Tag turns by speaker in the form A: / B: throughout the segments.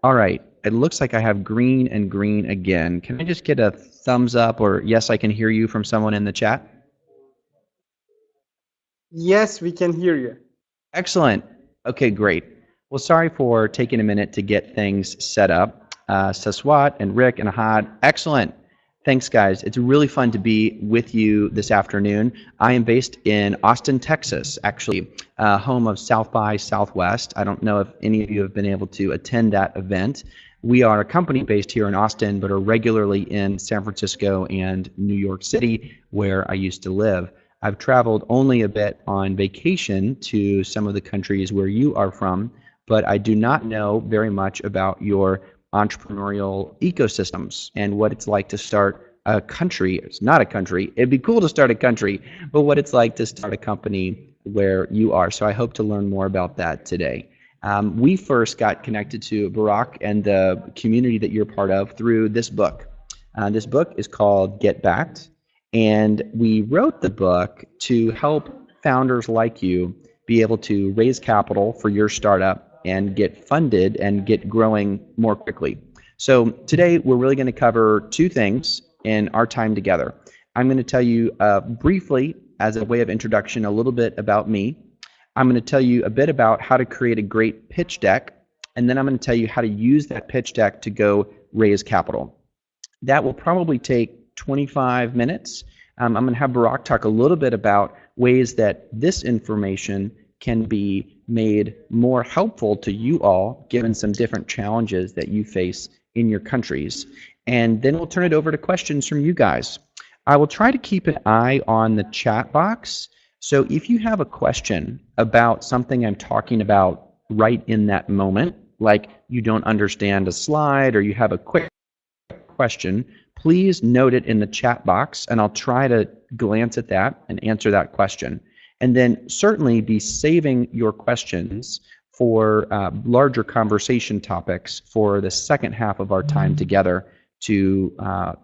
A: All right. It looks like I have green and green again. Can I just get a thumbs up or yes, I can hear you from someone in the chat?
B: Yes, we can hear you.
A: Excellent. Okay, great. Well, sorry for taking a minute to get things set up. Saswat and Rick and Ahad, excellent. Thanks, guys. It's really fun to be with you this afternoon. I am based in Austin, Texas, actually, home of South by Southwest. I don't know if any of you have been able to attend that event. We are a company based here in Austin, but are regularly in San Francisco and New York City, where I used to live. I've traveled only a bit on vacation to some of the countries where you are from, but I do not know very much about your entrepreneurial ecosystems and what it's like to start a country. It's not a country. It'd be cool to start a country, but what it's like to start a company where you are. So I hope to learn more about that today. We first got connected to Barack and the community that you're part of through this book. This book is called Get Backed. And we wrote the book to help founders like you be able to raise capital for your startup and get funded and get growing more quickly. So today we're really going to cover two things in our time together. I'm going to tell you briefly, as a way of introduction, a little bit about me. I'm going to tell you a bit about how to create a great pitch deck, and then I'm going to tell you how to use that pitch deck to go raise capital. That will probably take 25 minutes. I'm going to have Barack talk a little bit about ways that this information can be made more helpful to you all, given some different challenges that you face in your countries. And then we'll turn it over to questions from you guys. I will try to keep an eye on the chat box. So if you have a question about something I'm talking about right in that moment, like you don't understand a slide or you have a quick question, please note it in the chat box and I'll try to glance at that and answer that question. And then certainly be saving your questions for larger conversation topics for the second half of our time together to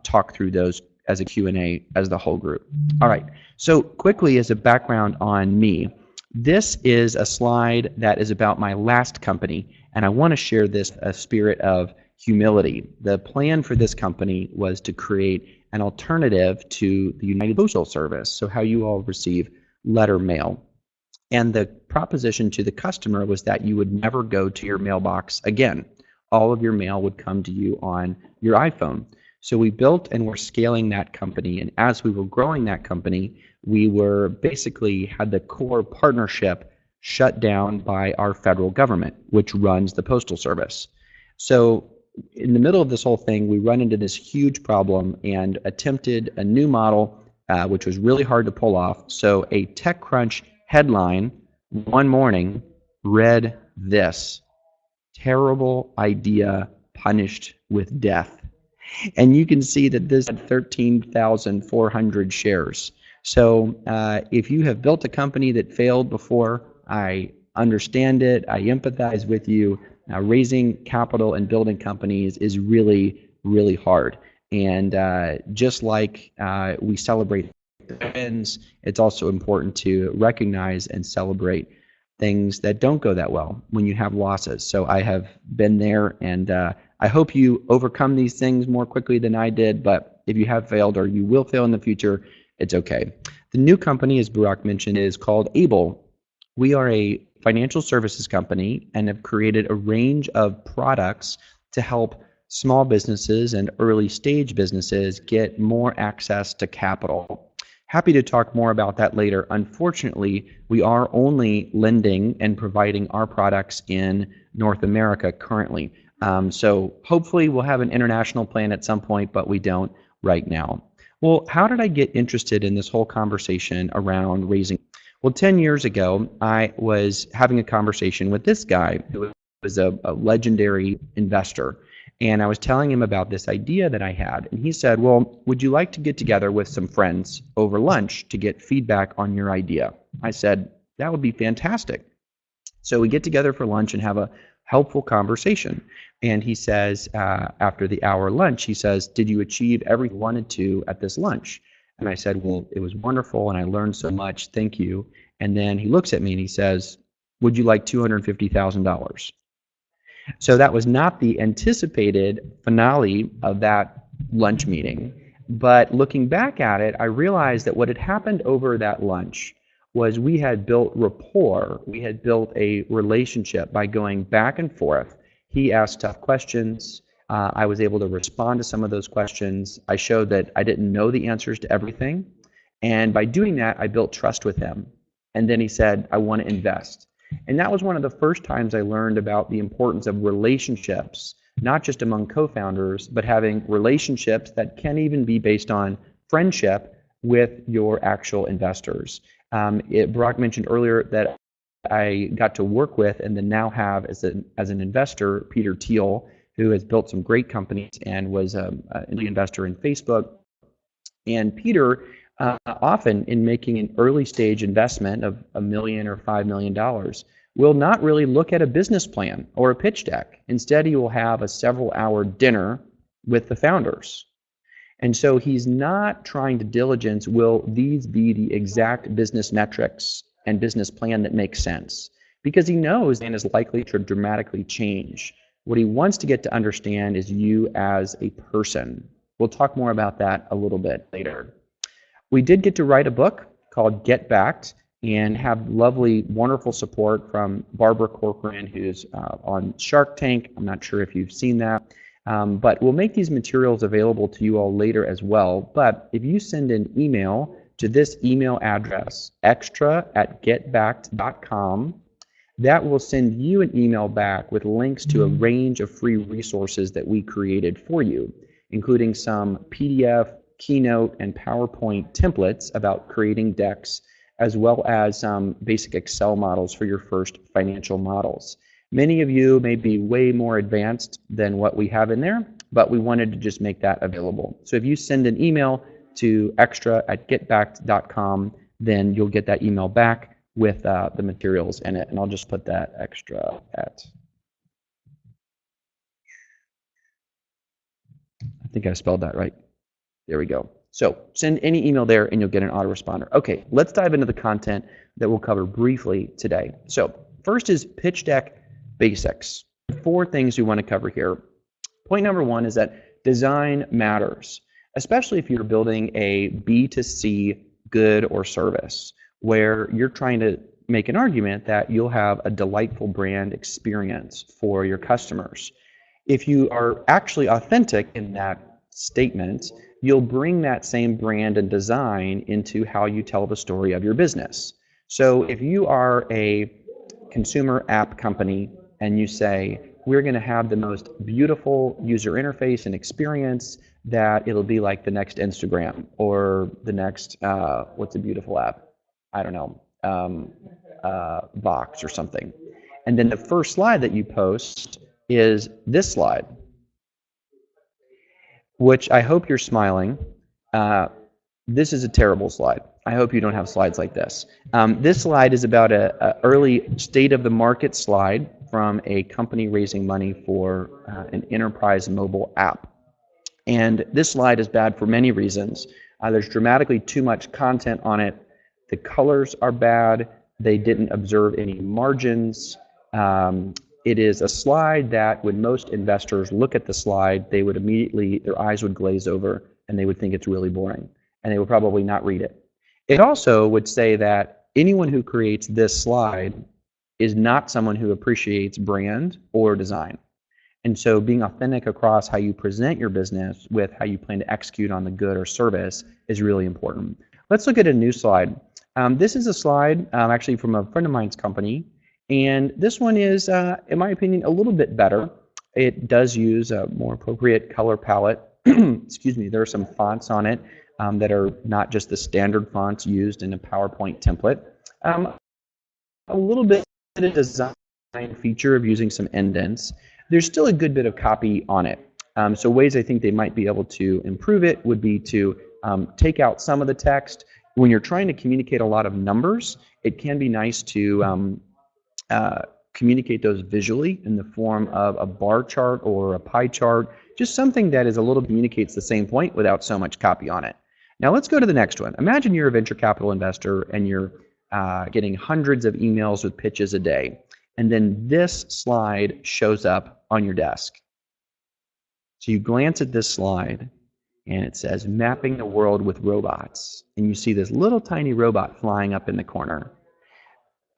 A: talk through those as a Q&A as the whole group. All right, so quickly as a background on me, this is a slide that is about my last company, and I want to share this spirit of humility. The plan for this company was to create an alternative to the United Postal Service, so how you all receive letter mail. And the proposition to the customer was that you would never go to your mailbox again. All of your mail would come to you on your iPhone. So we built and we're scaling that company. And as we were growing that company, we were basically had the core partnership shut down by our federal government, which runs the Postal Service. So in the middle of this whole thing, we run into this huge problem and attempted a new model, which was really hard to pull off. So a TechCrunch headline one morning read this: terrible idea punished with death. And you can see that this had 13,400 shares. So if you have built a company that failed before, I understand it. I empathize with you. Raising capital and building companies is really, really hard. And just like we celebrate the wins, it's also important to recognize and celebrate things that don't go that well when you have losses. So I have been there, and I hope you overcome these things more quickly than I did, but if you have failed or you will fail in the future, it's okay. The new company, as Barack mentioned, is called Able. We are a financial services company and have created a range of products to help small businesses and early stage businesses get more access to capital. Happy to talk more about that later. Unfortunately, we are only lending and providing our products in North America currently. So hopefully we'll have an international plan at some point, but we don't right now. Well, how did I get interested in this whole conversation around raising? Well, 10 years ago, I was having a conversation with this guy who was a legendary investor. And I was telling him about this idea that I had. And he said, well, would you like to get together with some friends over lunch to get feedback on your idea? I said, that would be fantastic. So we get together for lunch and have a helpful conversation. And he says, after the hour lunch, he says, did you achieve everything you wanted to at this lunch? And I said, well, it was wonderful and I learned so much. Thank you. And then he looks at me and he says, would you like $250,000? So that was not the anticipated finale of that lunch meeting. But looking back at it, I realized that what had happened over that lunch was we had built rapport. We had built a relationship by going back and forth. He asked tough questions. I was able to respond to some of those questions. I showed that I didn't know the answers to everything. And by doing that, I built trust with him. And then he said, I want to invest. And that was one of the first times I learned about the importance of relationships, not just among co-founders, but having relationships that can even be based on friendship with your actual investors. Brock mentioned earlier that I got to work with and then now have as an investor, Peter Thiel, who has built some great companies and was an investor in Facebook. And Peter, often in making an early stage investment of $1 million or $5 million, will not really look at a business plan or a pitch deck. Instead, he will have a several-hour dinner with the founders. And so he's not trying to diligence, will these be the exact business metrics and business plan that makes sense? Because he knows and is likely to dramatically change. What he wants to get to understand is you as a person. We'll talk more about that a little bit later. We did get to write a book called Get Backed and have lovely, wonderful support from Barbara Corcoran, who's on Shark Tank. I'm not sure if you've seen that, but we'll make these materials available to you all later as well. But if you send an email to this email address, extra@getbacked.com, that will send you an email back with links to a range of free resources that we created for you, including some PDF, Keynote, and PowerPoint templates about creating decks, as well as some basic Excel models for your first financial models. Many of you may be way more advanced than what we have in there, but we wanted to just make that available. So if you send an email to extra@getbacked.com, then you'll get that email back with the materials in it. And I'll just put that extra at. I think I spelled that right. There we go. So send any email there and you'll get an autoresponder. Okay, let's dive into the content that we'll cover briefly today. So first is pitch deck basics. 4 things we want to cover here. Point number 1 is that design matters, especially if you're building a B2C good or service where you're trying to make an argument that you'll have a delightful brand experience for your customers. If you are actually authentic in that statement, you'll bring that same brand and design into how you tell the story of your business. So if you are a consumer app company and you say, we're going to have the most beautiful user interface and experience that it'll be like the next Instagram or the next, what's a beautiful app? I don't know, Box or something. And then the first slide that you post is this slide, which I hope you're smiling. This is a terrible slide. I hope you don't have slides like this. This slide is about an early state of the market slide from a company raising money for an enterprise mobile app. And this slide is bad for many reasons. There's dramatically too much content on it. The colors are bad. They didn't observe any margins. It is a slide that when most investors look at the slide, they would immediately, their eyes would glaze over and they would think it's really boring and they would probably not read it. It also would say that anyone who creates this slide is not someone who appreciates brand or design. And so being authentic across how you present your business with how you plan to execute on the good or service is really important. Let's look at a new slide. This is a slide actually from a friend of mine's company. And this one is, in my opinion, a little bit better. It does use a more appropriate color palette. Excuse me, there are some fonts on it that are not just the standard fonts used in a PowerPoint template. A little bit of a design feature of using some indents. There's still a good bit of copy on it. So ways I think they might be able to improve it would be to take out some of the text. When you're trying to communicate a lot of numbers, it can be nice to communicate those visually in the form of a bar chart or a pie chart, just something that is a little communicates the same point without so much copy on it. Now let's go to the next one. Imagine you're a venture capital investor and you're getting hundreds of emails with pitches a day. and then this slide shows up on your desk. So you glance at this slide, and it says mapping the world with robots, and you see this little tiny robot flying up in the corner.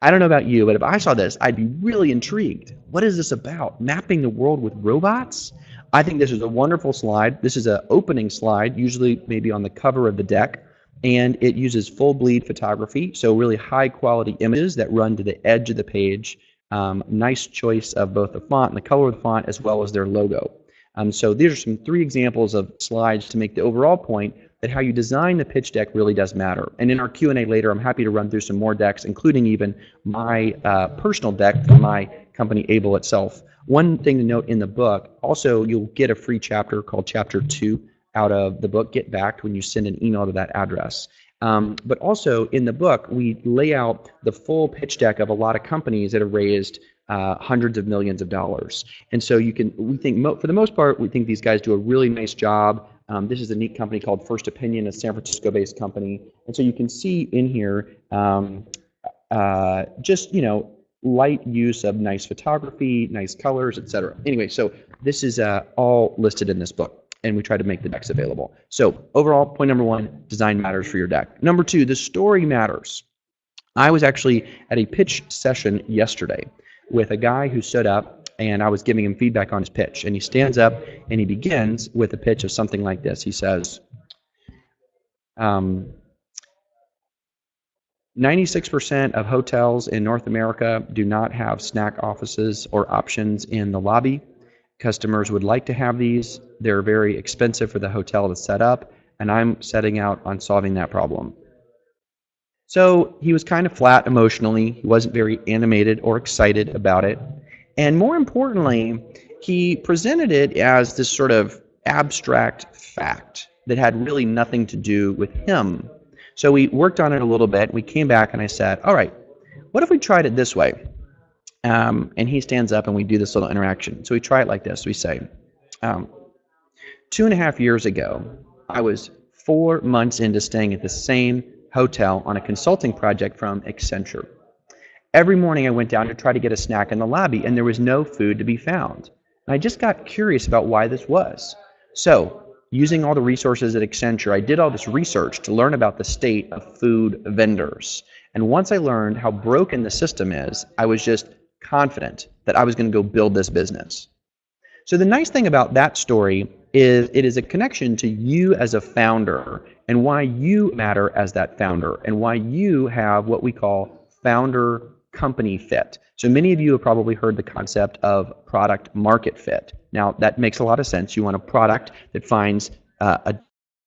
A: I don't know about you, but if I saw this, I'd be really intrigued. What is this about? Mapping the world with robots? I think this is a wonderful slide. This is an opening slide, usually maybe on the cover of the deck, and it uses full bleed photography, so really high quality images that run to the edge of the page. Nice choice of both the font and the color of the font, as well as their logo. So these are three examples of slides to make the overall point that how you design the pitch deck really does matter. And in our Q&A later, I'm happy to run through some more decks, including even my personal deck for my company, Able itself. One thing to note in the book, also you'll get a free chapter called Chapter 2 out of the book, Get Backed, when you send an email to that address. But also in the book, we lay out the full pitch deck of a lot of companies that have raised hundreds of millions of dollars. And so we think, for the most part, we think these guys do a really nice job. This is a neat company called First Opinion, a San Francisco-based company. And so you can see in here just, light use of nice photography, nice colors, etc. Anyway, so this is all listed in this book, and we try to make the decks available. So overall, point number one, design matters for your deck. Number two, the story matters. I was actually at a pitch session yesterday with a guy who stood up, and I was giving him feedback on his pitch. And he stands up and he begins with a pitch of something like this. He says, 96% of hotels in North America do not have snack offices or options in the lobby. Customers would like to have these. They're very expensive for the hotel to set up, and I'm setting out on solving that problem. So he was kind of flat emotionally. He wasn't very animated or excited about it. And more importantly, he presented it as this sort of abstract fact that had really nothing to do with him. So we worked on it a little bit. We came back and I said, all right, what if we tried it this way? And he stands up and we do this little interaction. So we try it like this. We say, 2.5 years ago, I was 4 months into staying at the same hotel on a consulting project from Accenture. Every morning I went down to try to get a snack in the lobby, and there was no food to be found. And I just got curious about why this was. So, using all the resources at Accenture, I did all this research to learn about the state of food vendors. And once I learned how broken the system is, I was just confident that I was going to go build this business. So the nice thing about that story is it is a connection to you as a founder and why you matter as that founder and why you have what we call founder company fit. So many of you have probably heard the concept of product market fit. Now that makes a lot of sense. You want a product that finds a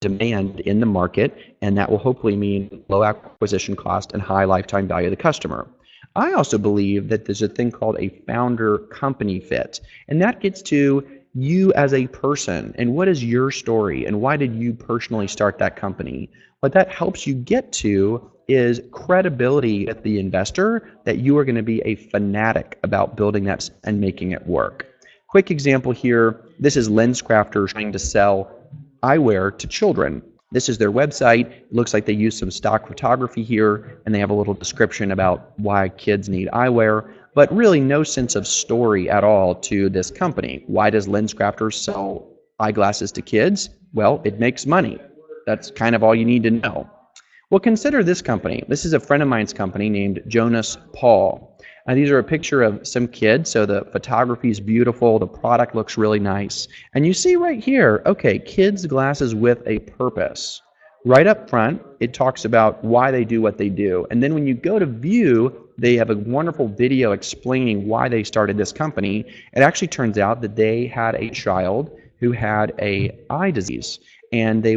A: demand in the market, and that will hopefully mean low acquisition cost and high lifetime value of the customer. I also believe that there's a thing called a founder company fit, and that gets to you as a person and what is your story and why did you personally start that company. What that helps you get to is credibility with the investor that you are going to be a fanatic about building that and making it work. Quick example here, this is LensCrafters trying to sell eyewear to children. This is their website. It looks like they use some stock photography here, and they have a little description about why kids need eyewear, but really no sense of story at all to this company. Why does LensCrafters sell eyeglasses to kids? Well, it makes money. That's kind of all you need to know. Well, consider this company. This is a friend of mine's company named Jonas Paul. These are a picture of some kids, so the photography is beautiful, the product looks really nice. And you see right here, okay, kids' glasses with a purpose. Right up front, it talks about why they do what they do. And then when you go to view, they have a wonderful video explaining why they started this company. It actually turns out that they had a child who had an eye disease. And they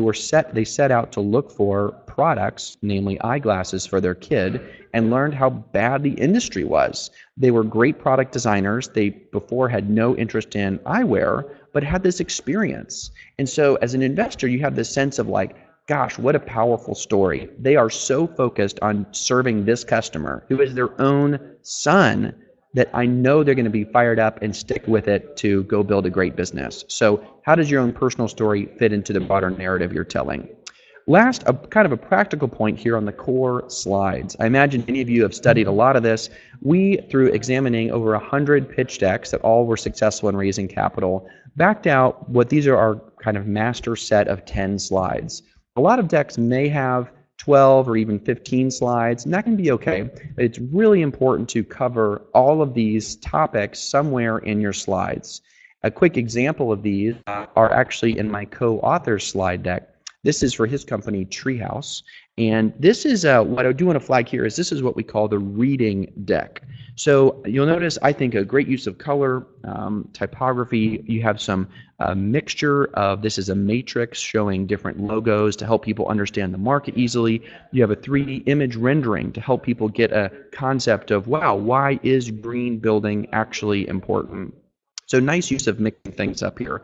A: set out to look for products, namely eyeglasses for their kid, and learned how bad the industry was. They were great product designers. They before had no interest in eyewear, but had this experience. And so as an investor, you have this sense of like, gosh, what a powerful story. They are so focused on serving this customer who is their own son that I know they're going to be fired up and stick with it to go build a great business. So how does your own personal story fit into the broader narrative you're telling? Last, a kind of a practical point here on the core slides. I imagine many of you have studied a lot of this. We, through examining over 100 pitch decks that all were successful in raising capital, backed out what these are our kind of master set of 10 slides. A lot of decks may have 12 or even 15 slides, and that can be okay. But it's really important to cover all of these topics somewhere in your slides. A quick example of these are actually in my co-author's slide deck. This is for his company, Treehouse. And this is what I do want to flag here is this is what we call the reading deck. So you'll notice, I think, a great use of color, typography. You have some mixture of, this is a matrix showing different logos to help people understand the market easily. You have a 3D image rendering to help people get a concept of, wow, why is green building actually important? So nice use of mixing things up here.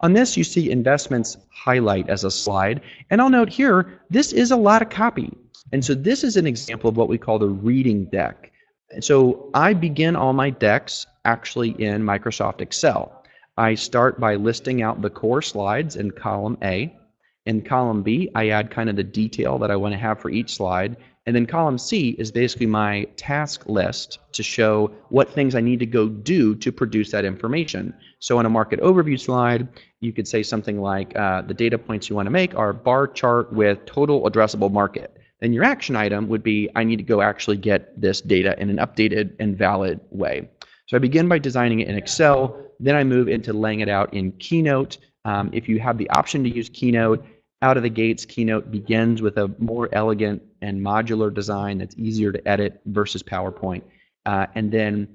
A: On this, you see investments highlight as a slide. And I'll note here, this is a lot of copy. And so this is an example of what we call the reading deck. And so I begin all my decks actually in Microsoft Excel. I start by listing out the core slides in column A. In column B, I add kind of the detail that I want to have for each slide. And then column C is basically my task list to show what things I need to go do to produce that information. So on a market overview slide, you could say something like the data points you want to make are bar chart with total addressable market. Then your action item would be, I need to go actually get this data in an updated and valid way. So I begin by designing it in Excel, then I move into laying it out in Keynote. If you have the option to use Keynote, out of the gates, Keynote begins with a more elegant and modular design that's easier to edit versus PowerPoint. And then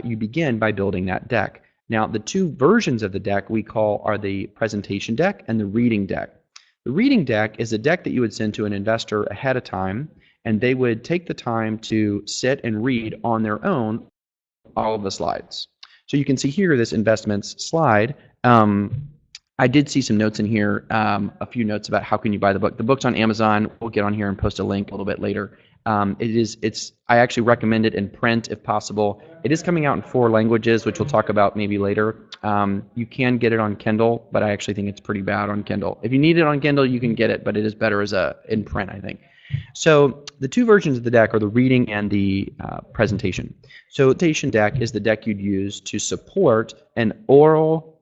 A: you begin by building that deck. Now, the two versions of the deck we call are the presentation deck and the reading deck. The reading deck is a deck that you would send to an investor ahead of time, and they would take the time to sit and read on their own all of the slides. So you can see here this investments slide. I did see some notes in here, a few notes about how can you buy the book. The book's on Amazon. We'll get on here and post a link a little bit later. I actually recommend it in print if possible. It is coming out in 4 languages, which we'll talk about maybe later. You can get it on Kindle, but I actually think it's pretty bad on Kindle. If you need it on Kindle, you can get it, but it is better as in print, I think. So the two versions of the deck are the reading and the presentation. So the presentation deck is the deck you'd use to support an oral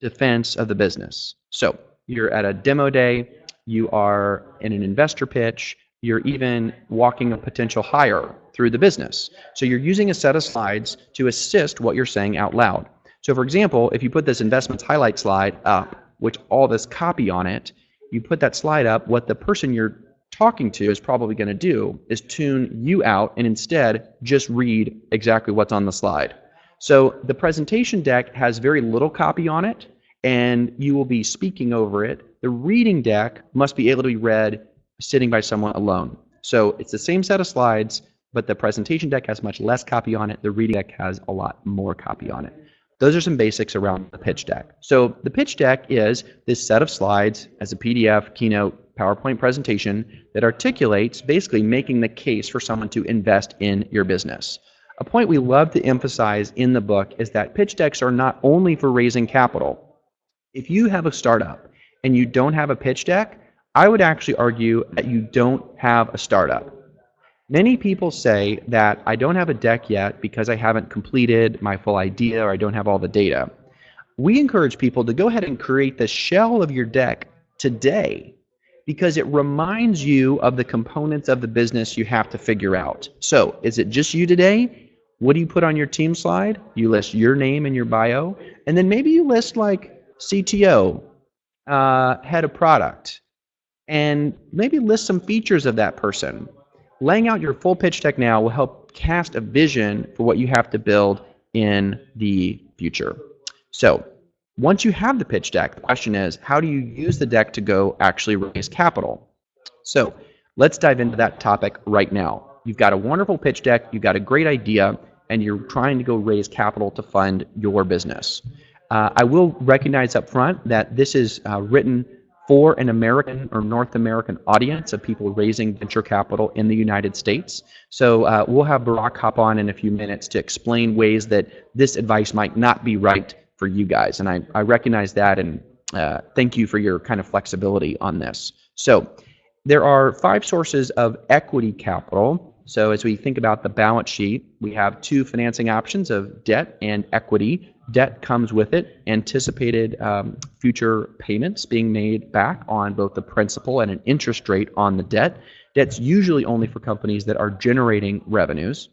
A: defense of the business. So you're at a demo day, you are in an investor pitch, you're even walking a potential hire through the business. So you're using a set of slides to assist what you're saying out loud. So for example, if you put this investments highlight slide up, which all this copy on it, you put that slide up, what the person you're talking to is probably going to do is tune you out and instead just read exactly what's on the slide. So the presentation deck has very little copy on it, and you will be speaking over it. The reading deck must be able to be read sitting by someone alone. So it's the same set of slides, but the presentation deck has much less copy on it. The reading deck has a lot more copy on it. Those are some basics around the pitch deck. So the pitch deck is this set of slides as a PDF, Keynote, PowerPoint presentation that articulates basically making the case for someone to invest in your business. A point we love to emphasize in the book is that pitch decks are not only for raising capital. If you have a startup and you don't have a pitch deck, I would actually argue that you don't have a startup. Many people say that I don't have a deck yet because I haven't completed my full idea or I don't have all the data. We encourage people to go ahead and create the shell of your deck today because it reminds you of the components of the business you have to figure out. So is it just you today? What do you put on your team slide? You list your name and your bio, and then maybe you list like CTO, head of product, and maybe list some features of that person. Laying out your full pitch deck now will help cast a vision for what you have to build in the future. So once you have the pitch deck, the question is, how do you use the deck to go actually raise capital? So let's dive into that topic right now. You've got a wonderful pitch deck, you've got a great idea, and you're trying to go raise capital to fund your business. I will recognize up front that this is written for an American or North American audience of people raising venture capital in the United States. So we'll have Barack hop on in a few minutes to explain ways that this advice might not be right for you guys. And I recognize that, and thank you for your kind of flexibility on this. So There are 5 sources of equity capital. So as we think about the balance sheet, we have 2 financing options of debt and equity. Debt comes with it anticipated future payments being made back on both the principal and an interest rate on the debt. Debt's usually only for companies that are generating revenues.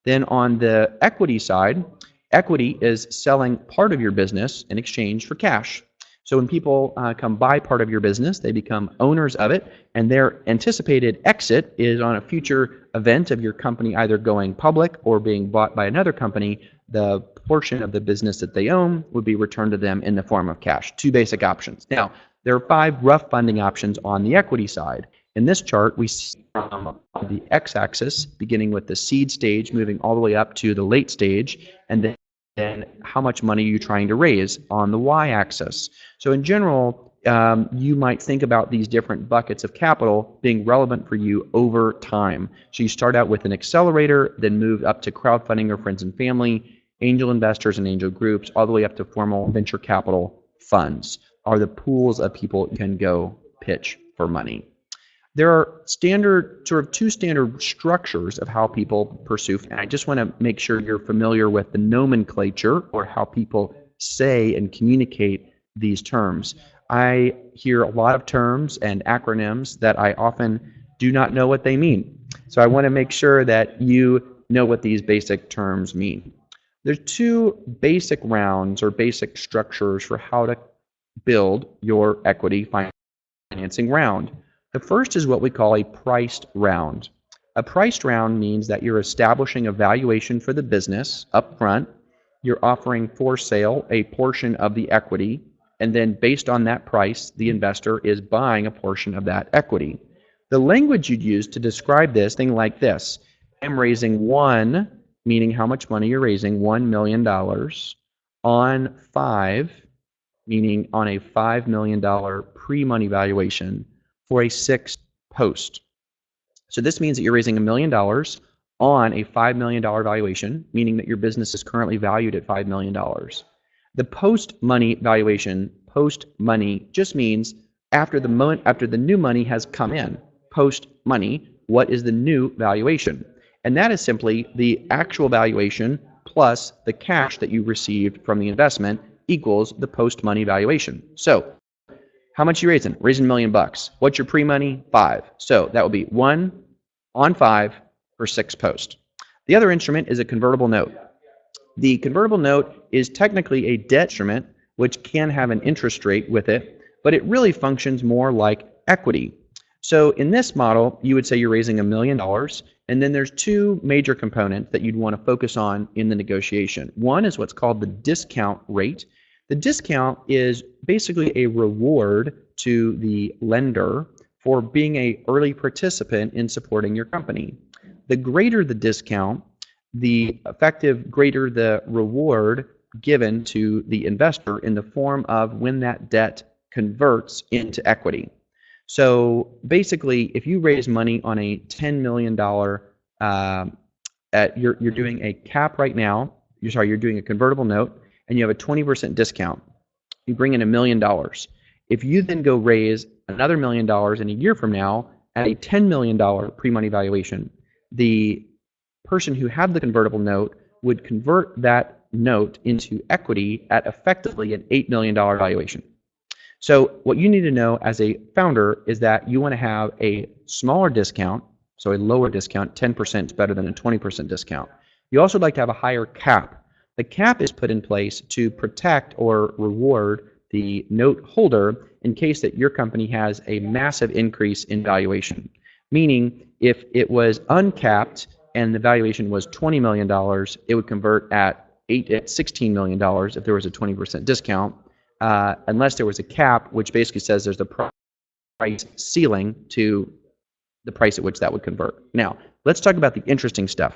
A: Then on the equity side, equity is selling part of your business in exchange for cash. So when people come buy part of your business, they become owners of it, and their anticipated exit is on a future event of your company either going public or being bought by another company. The portion of the business that they own would be returned to them in the form of cash. 2 basic options. Now, there are 5 rough funding options on the equity side. In this chart, we see from the x-axis, beginning with the seed stage, moving all the way up to the late stage, and then how much money you're trying to raise on the y-axis. So in general, you might think about these different buckets of capital being relevant for you over time. So you start out with an accelerator, then move up to crowdfunding or friends and family, angel investors and angel groups, all the way up to formal venture capital funds are the pools of people you can go pitch for money. There are sort of 2 standard structures of how people pursue, and I just want to make sure you're familiar with the nomenclature or how people say and communicate these terms. I hear a lot of terms and acronyms that I often do not know what they mean. So I want to make sure that you know what these basic terms mean. There's 2 basic rounds or basic structures for how to build your equity financing round. The first is what we call a priced round. A priced round means that you're establishing a valuation for the business up front. You're offering for sale a portion of the equity, and then based on that price, the investor is buying a portion of that equity. The language you'd use to describe this, thing like this: I'm raising meaning how much money you're raising, $1 million, on 5, meaning on a $5 million pre-money valuation, for a 6 post. So this means that you're raising $1 million on a $5 million valuation, meaning that your business is currently valued at $5 million. The post-money valuation, post-money, just means after the new money has come in. Post-money, what is the new valuation? And that is simply the actual valuation plus the cash that you received from the investment equals the post-money valuation. So how much you raising? Raising $1 million. What's your pre-money? 5. So that would be 1 on 5 for 6 post. The other instrument is a convertible note. The convertible note is technically a debt instrument, which can have an interest rate with it, but it really functions more like equity. So in this model, you would say you're raising $1 million, and then there's 2 major components that you'd want to focus on in the negotiation. One is what's called the discount rate. The discount is basically a reward to the lender for being an early participant in supporting your company. The greater the discount, the greater the reward given to the investor in the form of when that debt converts into equity. So basically, if you raise money on a $10 million, you're doing a cap right now, you're doing a convertible note, and you have a 20% discount. You bring in $1 million. If you then go raise another $1 million in a year from now at a $10 million pre-money valuation, the person who had the convertible note would convert that note into equity at effectively an $8 million valuation. So what you need to know as a founder is that you want to have a smaller discount, so a lower discount. 10% is better than a 20% discount. You also like to have a higher cap. The cap is put in place to protect or reward the note holder in case that your company has a massive increase in valuation. Meaning, if it was uncapped and the valuation was $20 million, it would convert at $16 million if there was a 20% discount, unless there was a cap, which basically says there's a price ceiling to the price at which that would convert. Now, let's talk about the interesting stuff.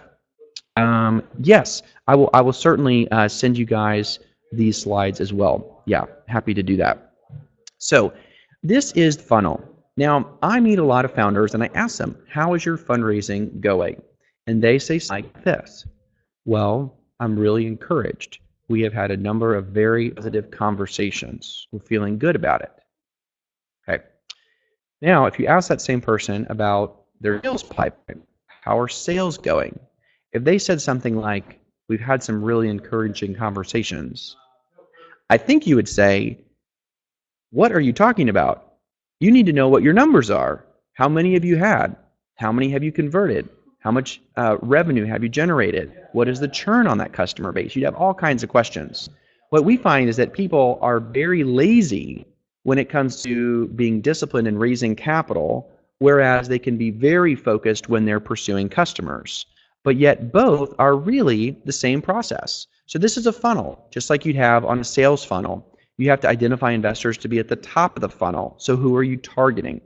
A: Yes, I will certainly send you guys these slides as well. Yeah, happy to do that. So this is the funnel. Now, I meet a lot of founders and I ask them, how is your fundraising going? And they say like this: well, I'm really encouraged. We have had a number of very positive conversations. We're feeling good about it. Okay. Now, if you ask that same person about their sales pipeline, how are sales going? If they said something like, we've had some really encouraging conversations, I think you would say, what are you talking about? You need to know what your numbers are. How many have you had? How many have you converted? How much revenue have you generated? What is the churn on that customer base? You'd have all kinds of questions. What we find is that people are very lazy when it comes to being disciplined and raising capital, whereas they can be very focused when they're pursuing customers. But yet both are really the same process. So this is a funnel, just like you'd have on a sales funnel. You have to identify investors to be at the top of the funnel. So who are you targeting?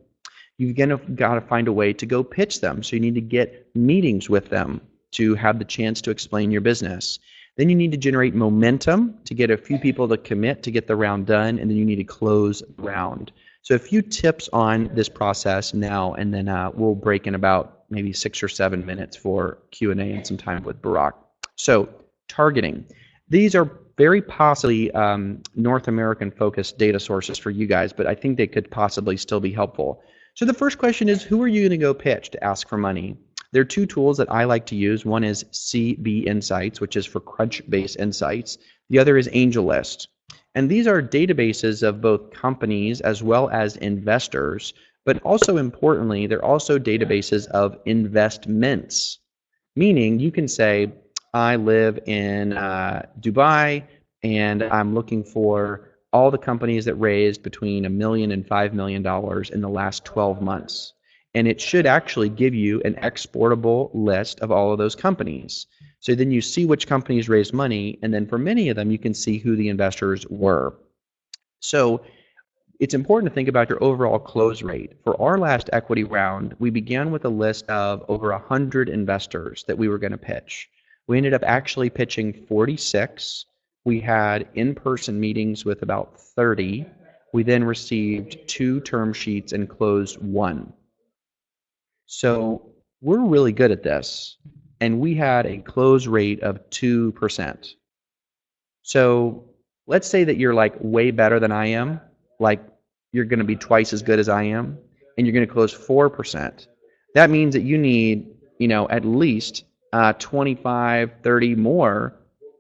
A: You've got to find a way to go pitch them. So you need to get meetings with them to have the chance to explain your business. Then you need to generate momentum to get a few people to commit to get the round done, and then you need to close the round. So a few tips on this process now, and then we'll break in about maybe 6 or 7 minutes for Q&A and some time with Barak. So targeting. These are very possibly North American focused data sources for you guys, but I think they could possibly still be helpful. So the first question is, who are you going to go pitch to ask for money? There are two tools that I like to use. One is CB Insights, which is for Crunchbase Insights. The other is AngelList. And these are databases of both companies as well as investors, but also importantly, they're also databases of investments, meaning you can say, I live in Dubai and I'm looking for all the companies that raised between $1 million and $5 million in the last 12 months. And it should actually give you an exportable list of all of those companies. So then you see which companies raised money, and then for many of them, you can see who the investors were. So it's important to think about your overall close rate. For our last equity round, we began with a list of over 100 investors that we were going to pitch. We ended up actually pitching 46. We had in-person meetings with about 30. We then received 2 term sheets and closed 1. So we're really good at this, and we had a close rate of 2%. So let's say that you're like way better than I am, like you're going to be twice as good as I am, and you're going to close 4%. That means that you need, at least 25, 30 more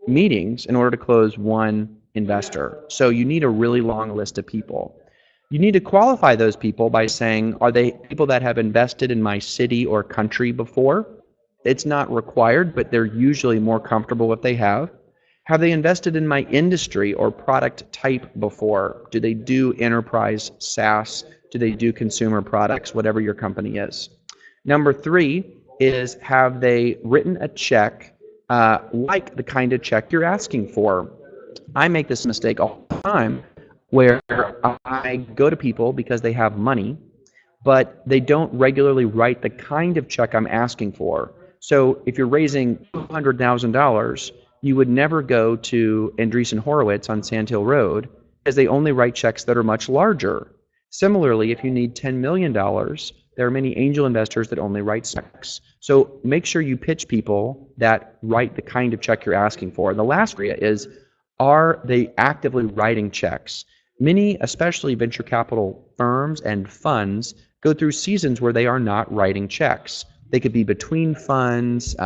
A: meetings in order to close 1 investor. So you need a really long list of people. You need to qualify those people by saying, are they people that have invested in my city or country before? It's not required, but they're usually more comfortable if they have. Have they invested in my industry or product type before? Do they do enterprise SaaS? Do they do consumer products, whatever your company is? Number 3 is, have they written a check like the kind of check you're asking for? I make this mistake all the time, where I go to people because they have money, but they don't regularly write the kind of check I'm asking for. So if you're raising $200,000, you would never go to Andreessen Horowitz on Sand Hill Road because they only write checks that are much larger. Similarly, if you need $10 million, there are many angel investors that only write checks. So make sure you pitch people that write the kind of check you're asking for. And the last area is, are they actively writing checks? Many, especially venture capital firms and funds, go through seasons where they are not writing checks. They could be between funds,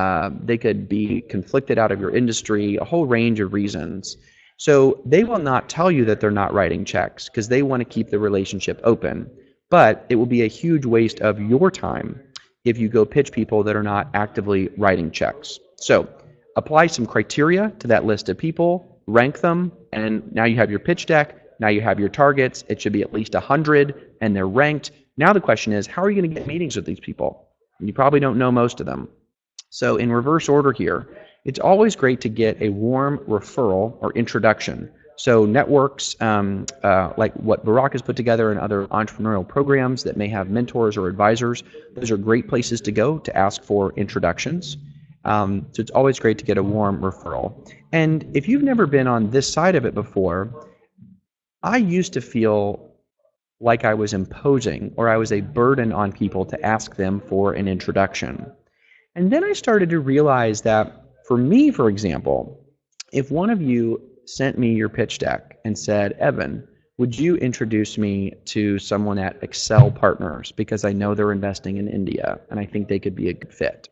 A: they could be conflicted out of your industry, a whole range of reasons. So they will not tell you that they're not writing checks because they want to keep the relationship open. But it will be a huge waste of your time if you go pitch people that are not actively writing checks. So apply some criteria to that list of people, rank them, and now you have your pitch deck. Now you have your targets. It should be at least 100, and they're ranked. Now the question is, how are you going to get meetings with these people? You probably don't know most of them. So in reverse order here, it's always great to get a warm referral or introduction. So networks like what Barak has put together and other entrepreneurial programs that may have mentors or advisors, those are great places to go to ask for introductions. So it's always great to get a warm referral. And if you've never been on this side of it before, I used to feel like I was imposing or I was a burden on people to ask them for an introduction. And then I started to realize that for me, for example, if one of you sent me your pitch deck and said, Evan, would you introduce me to someone at Excel Partners, because I know they're investing in India and I think they could be a good fit.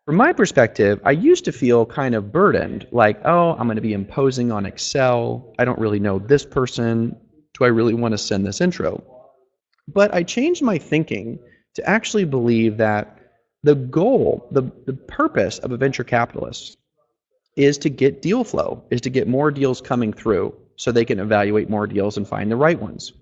A: From my perspective, I used to feel kind of burdened, like, oh, I'm going to be imposing on Excel. I don't really know this person. Do I really want to send this intro? But I changed my thinking to actually believe that the goal, the purpose of a venture capitalist is to get deal flow, is to get more deals coming through so they can evaluate more deals and find the right ones.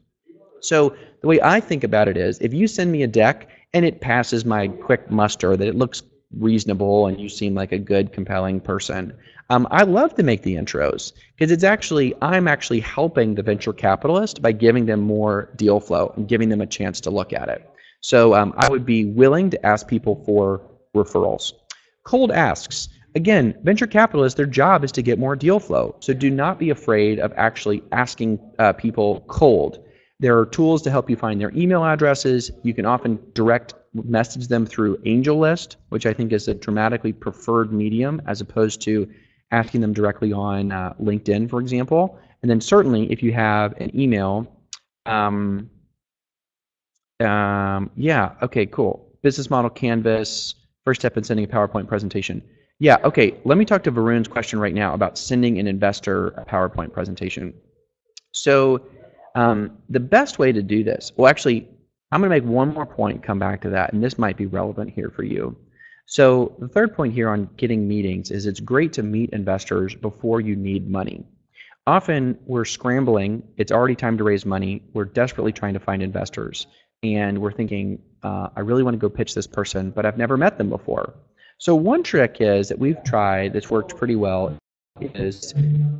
A: So the way I think about it is, if you send me a deck and it passes my quick muster, that it looks reasonable and you seem like a good, compelling person, I love to make the intros, because I'm actually helping the venture capitalist by giving them more deal flow and giving them a chance to look at it. So I would be willing to ask people for referrals. Cold asks. Again, venture capitalists, their job is to get more deal flow. So do not be afraid of actually asking people cold. There are tools to help you find their email addresses. You can often direct message them through AngelList, which I think is a dramatically preferred medium as opposed to asking them directly on LinkedIn, for example. And then certainly if you have an email, yeah, okay, cool. Business model canvas, first step in sending a PowerPoint presentation. Yeah, okay, let me talk to Varun's question right now about sending an investor a PowerPoint presentation. So the best way to do this, well, actually, I'm going to make one more point, come back to that, and this might be relevant here for you. So the third point here on getting meetings is it's great to meet investors before you need money. Often we're scrambling, it's already time to raise money, we're desperately trying to find investors, and we're thinking, I really want to go pitch this person, but I've never met them before. So one trick is that we've tried, that's worked pretty well, is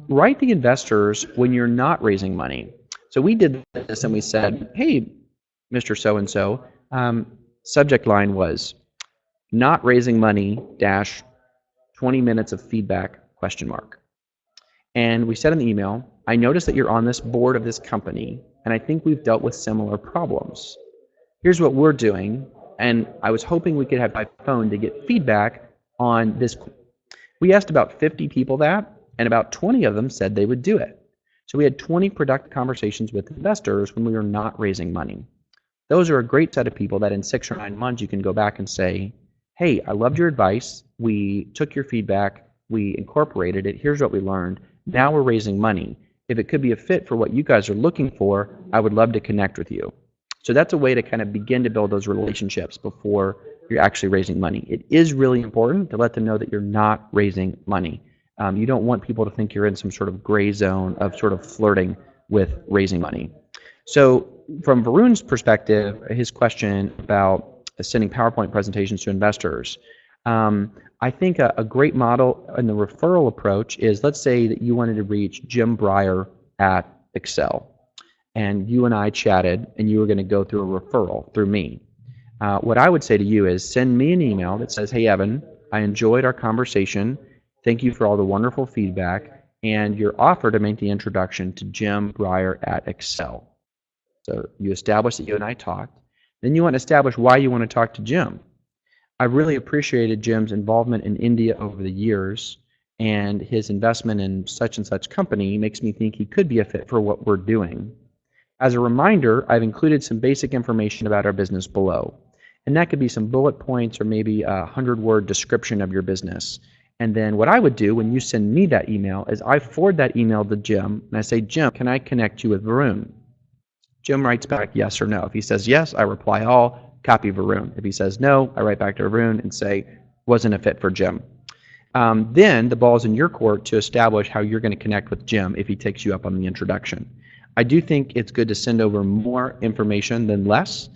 A: write the investors when you're not raising money. So we did this and we said, hey, Mr. So-and-so, subject line was not raising money dash 20 minutes of feedback question mark. And we said in the email, I noticed that you're on this board of this company and I think we've dealt with similar problems. Here's what we're doing, and I was hoping we could have by phone to get feedback on this. We asked about 50 people that, and about 20 of them said they would do it. So we had 20 productive conversations with investors when we were not raising money. Those are a great set of people that in 6 or 9 months you can go back and say, hey, I loved your advice, we took your feedback, we incorporated it, here's what we learned, now we're raising money. If it could be a fit for what you guys are looking for, I would love to connect with you. So that's a way to kind of begin to build those relationships before you're actually raising money. It is really important to let them know that you're not raising money. You don't want people to think you're in some sort of gray zone of sort of flirting with raising money. So from Varun's perspective, his question about sending PowerPoint presentations to investors, I think a great model in the referral approach is, let's say that you wanted to reach Jim Baehr at Excel, and you and I chatted, and you were going to go through a referral through me. What I would say to you is send me an email that says, hey, Evan, I enjoyed our conversation. Thank you for all the wonderful feedback, and your offer to make the introduction to Jim Baehr at Excel. So you establish that you and I talked. Then you want to establish why you want to talk to Jim. I've really appreciated Jim's involvement in India over the years, and his investment in such and such company makes me think he could be a fit for what we're doing. As a reminder, I've included some basic information about our business below. And that could be some bullet points or maybe a 100-word description of your business. And then what I would do when you send me that email is I forward that email to Jim, and I say, Jim, can I connect you with Varun? Jim writes back yes or no. If he says yes, I reply all, copy Varun. If he says no, I write back to Varun and say, wasn't a fit for Jim. Then the ball's in your court to establish how you're going to connect with Jim if he takes you up on the introduction. I do think it's good to send over more information than less.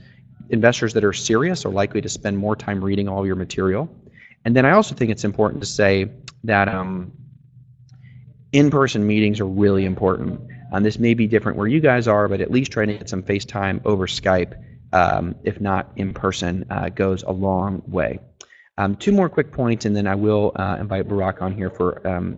A: Investors that are serious are likely to spend more time reading all your material. And then I also think it's important to say that in-person meetings are really important. This may be different where you guys are, but at least trying to get some FaceTime over Skype, if not in person, goes a long way. 2 more quick points, and then I will invite Barack on here for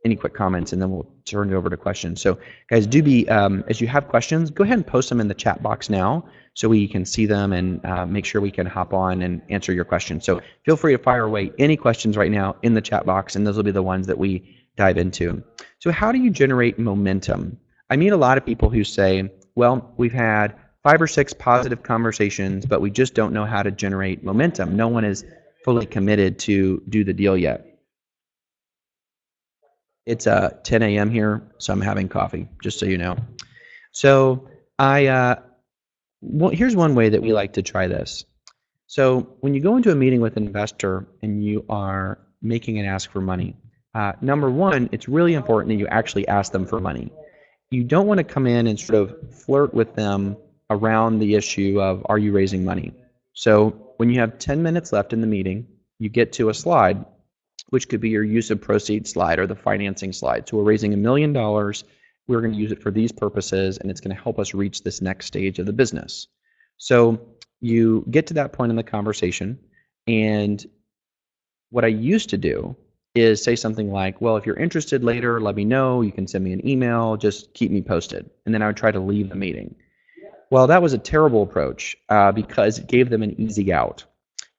A: any quick comments, and then we'll turn it over to questions. So guys, do be, as you have questions, go ahead and post them in the chat box now so we can see them and make sure we can hop on and answer your questions. So feel free to fire away any questions right now in the chat box, and those will be the ones that we dive into. So how do you generate momentum? I meet a lot of people who say, well, we've had 5 or 6 positive conversations, but we just don't know how to generate momentum. No one is fully committed to do the deal yet. It's 10 a.m. here, so I'm having coffee, just so you know. So well, here's one way that we like to try this. So when you go into a meeting with an investor and you are making an ask for money, number one, it's really important that you actually ask them for money. You don't want to come in and sort of flirt with them around the issue of, are you raising money? So when you have 10 minutes left in the meeting, you get to a slide, which could be your use of proceeds slide or the financing slide. So we're raising $1 million. We're going to use it for these purposes, and it's going to help us reach this next stage of the business. So you get to that point in the conversation, and what I used to do is say something like, well, if you're interested later, let me know. You can send me an email. Just keep me posted. And then I would try to leave the meeting. Well, that was a terrible approach because it gave them an easy out.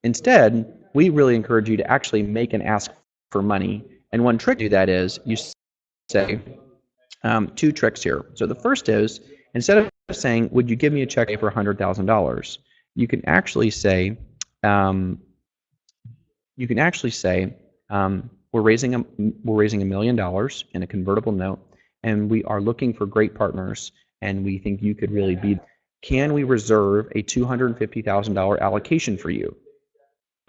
A: Instead, we really encourage you to actually make an ask for money. And one trick to do that is you say, 2 tricks here. So the first is, instead of saying, would you give me a check for $100,000? You can actually say, we're raising $1 million in a convertible note, and we are looking for great partners, and we think you could really be. Can we reserve a $250,000 allocation for you?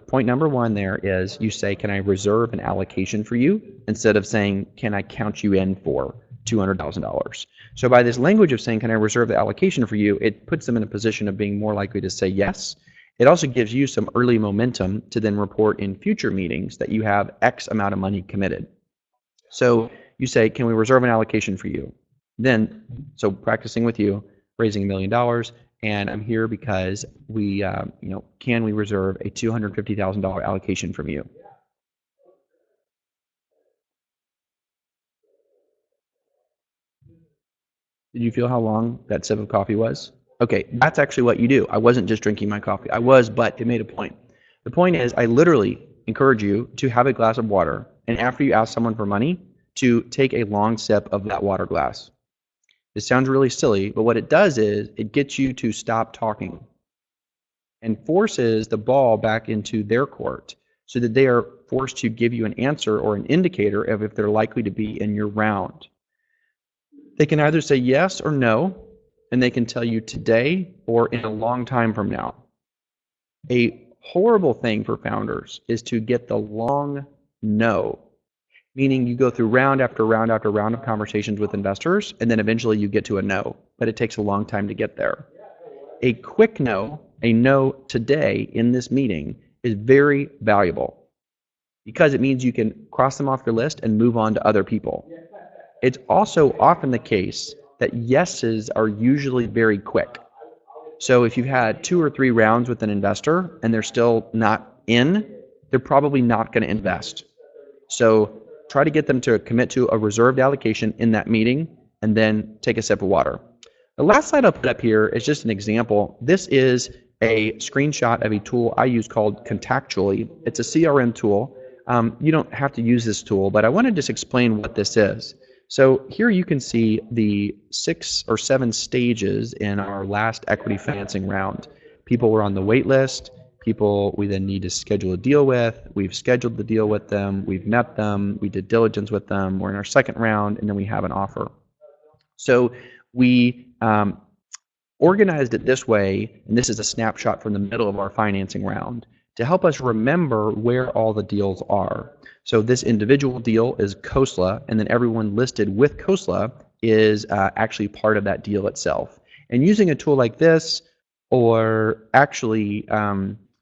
A: Point number one there is you say, can I reserve an allocation for you? Instead of saying, can I count you in for $200,000? So by this language of saying, can I reserve the allocation for you, it puts them in a position of being more likely to say yes. It also gives you some early momentum to then report in future meetings that you have X amount of money committed. So you say, can we reserve an allocation for you? Then, so practicing with you, raising $1 million, and I'm here because we, can we reserve a $250,000 allocation from you? Did you feel how long that sip of coffee was? Okay, that's actually what you do. I wasn't just drinking my coffee. I was, but it made a point. The point is, I literally encourage you to have a glass of water, and after you ask someone for money, to take a long sip of that water glass. This sounds really silly, but what it does is it gets you to stop talking and forces the ball back into their court so that they are forced to give you an answer or an indicator of if they're likely to be in your round. They can either say yes or no, and they can tell you today or in a long time from now. A horrible thing for founders is to get the long no, meaning you go through round after round after round of conversations with investors, and then eventually you get to a no, but it takes a long time to get there. A quick no, a no today in this meeting, is very valuable because it means you can cross them off your list and move on to other people. It's also often the case that yeses are usually very quick. So if you've had 2 or 3 rounds with an investor and they're still not in, they're probably not going to invest. So try to get them to commit to a reserved allocation in that meeting and then take a sip of water. The last slide I'll put up here is just an example. This is a screenshot of a tool I use called Contactually. It's a CRM tool. You don't have to use this tool, but I want to just explain what this is. So here you can see the 6 or 7 stages in our last equity financing round. People were on the wait list, people we then need to schedule a deal with, we've scheduled the deal with them, we've met them, we did diligence with them, we're in our second round, and then we have an offer. So we organized it this way, and this is a snapshot from the middle of our financing round, to help us remember where all the deals are. So this individual deal is Khosla, and then everyone listed with Khosla is actually part of that deal itself. And using a tool like this, or actually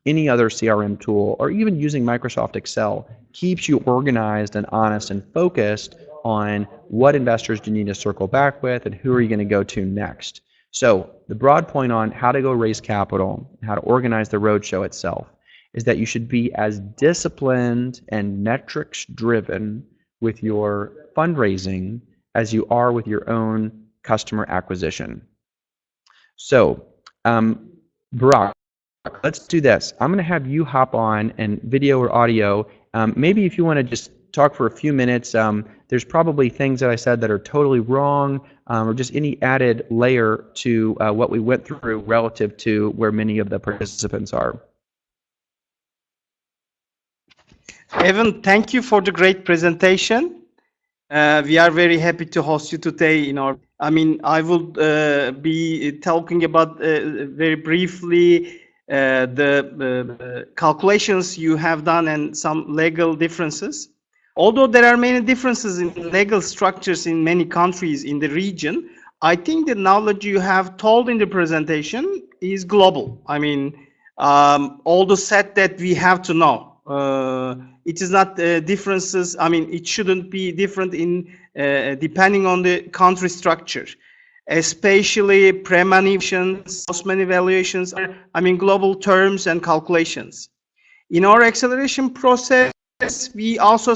A: any other CRM tool, or even using Microsoft Excel, keeps you organized and honest and focused on what investors do you need to circle back with and who are you going to go to next. So the broad point on how to go raise capital, how to organize the roadshow itself, is that you should be as disciplined and metrics driven with your fundraising as you are with your own customer acquisition. So, Barack, let's do this. I'm going to have you hop on and video or audio. Maybe if you want to just talk for a few minutes. There's probably things that I said that are totally wrong, or just any added layer to what we went through relative to where many of the participants are.
B: Evan, thank you for the great presentation. We are very happy to host you today in our. I will be talking about very briefly the calculations you have done and some legal differences. Although there are many differences in legal structures in many countries in the region, I think the knowledge you have told in the presentation is global. All the set that we have to know. It is not differences. It shouldn't be different in depending on the country structure, especially pre-money evaluations, post-money evaluations. Global terms and calculations. In our acceleration process, we also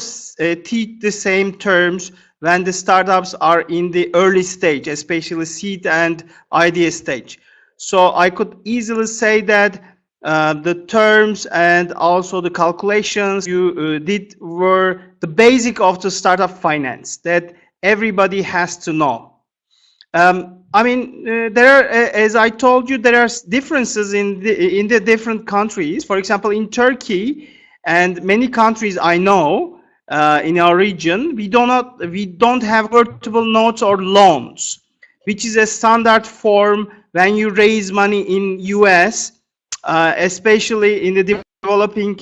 B: teach the same terms when the startups are in the early stage, especially seed and idea stage. So I could easily say that the terms and also the calculations you did were the basic of the startup finance that everybody has to know. There are, as I told you, there are differences in the different countries. For example, in Turkey and many countries I know in our region, we don't have convertible notes or loans, which is a standard form when you raise money in US, especially in the developing,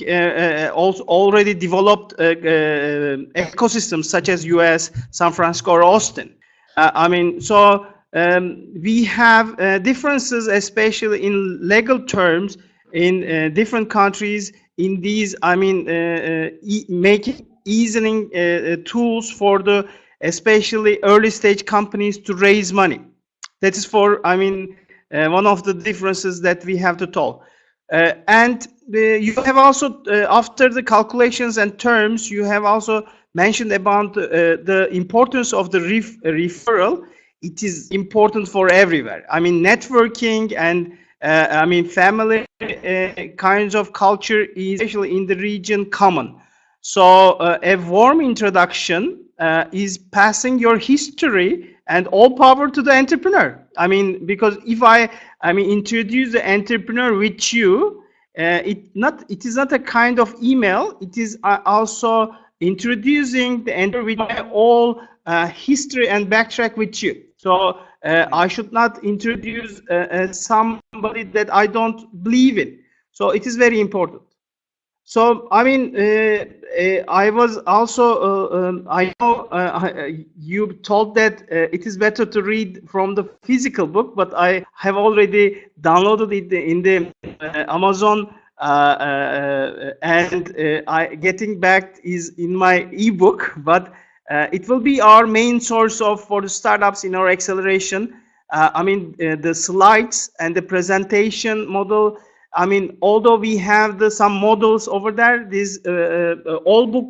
B: also already developed ecosystems such as US, San Francisco, or Austin. We have differences, especially in legal terms, in different countries. In these, making easing tools for the especially early stage companies to raise money. That is for one of the differences that we have to tell. And you have also after the calculations and terms, you have also mentioned about the importance of the referral. It is important for everywhere. Networking and family kinds of culture is especially in the region common. So a warm introduction is passing your history and all power to the entrepreneur. Because if I introduce the entrepreneur with you, it is not a kind of email. It is also introducing the entrepreneur with my all history and backtrack with you. So I should not introduce somebody that I don't believe in. So it is very important. So I was also I know you told that it is better to read from the physical book, but I have already downloaded it in the Amazon, and getting back is in my ebook. But it will be our main source for the startups in our acceleration. The slides and the presentation model. Although we have some models over there, this all book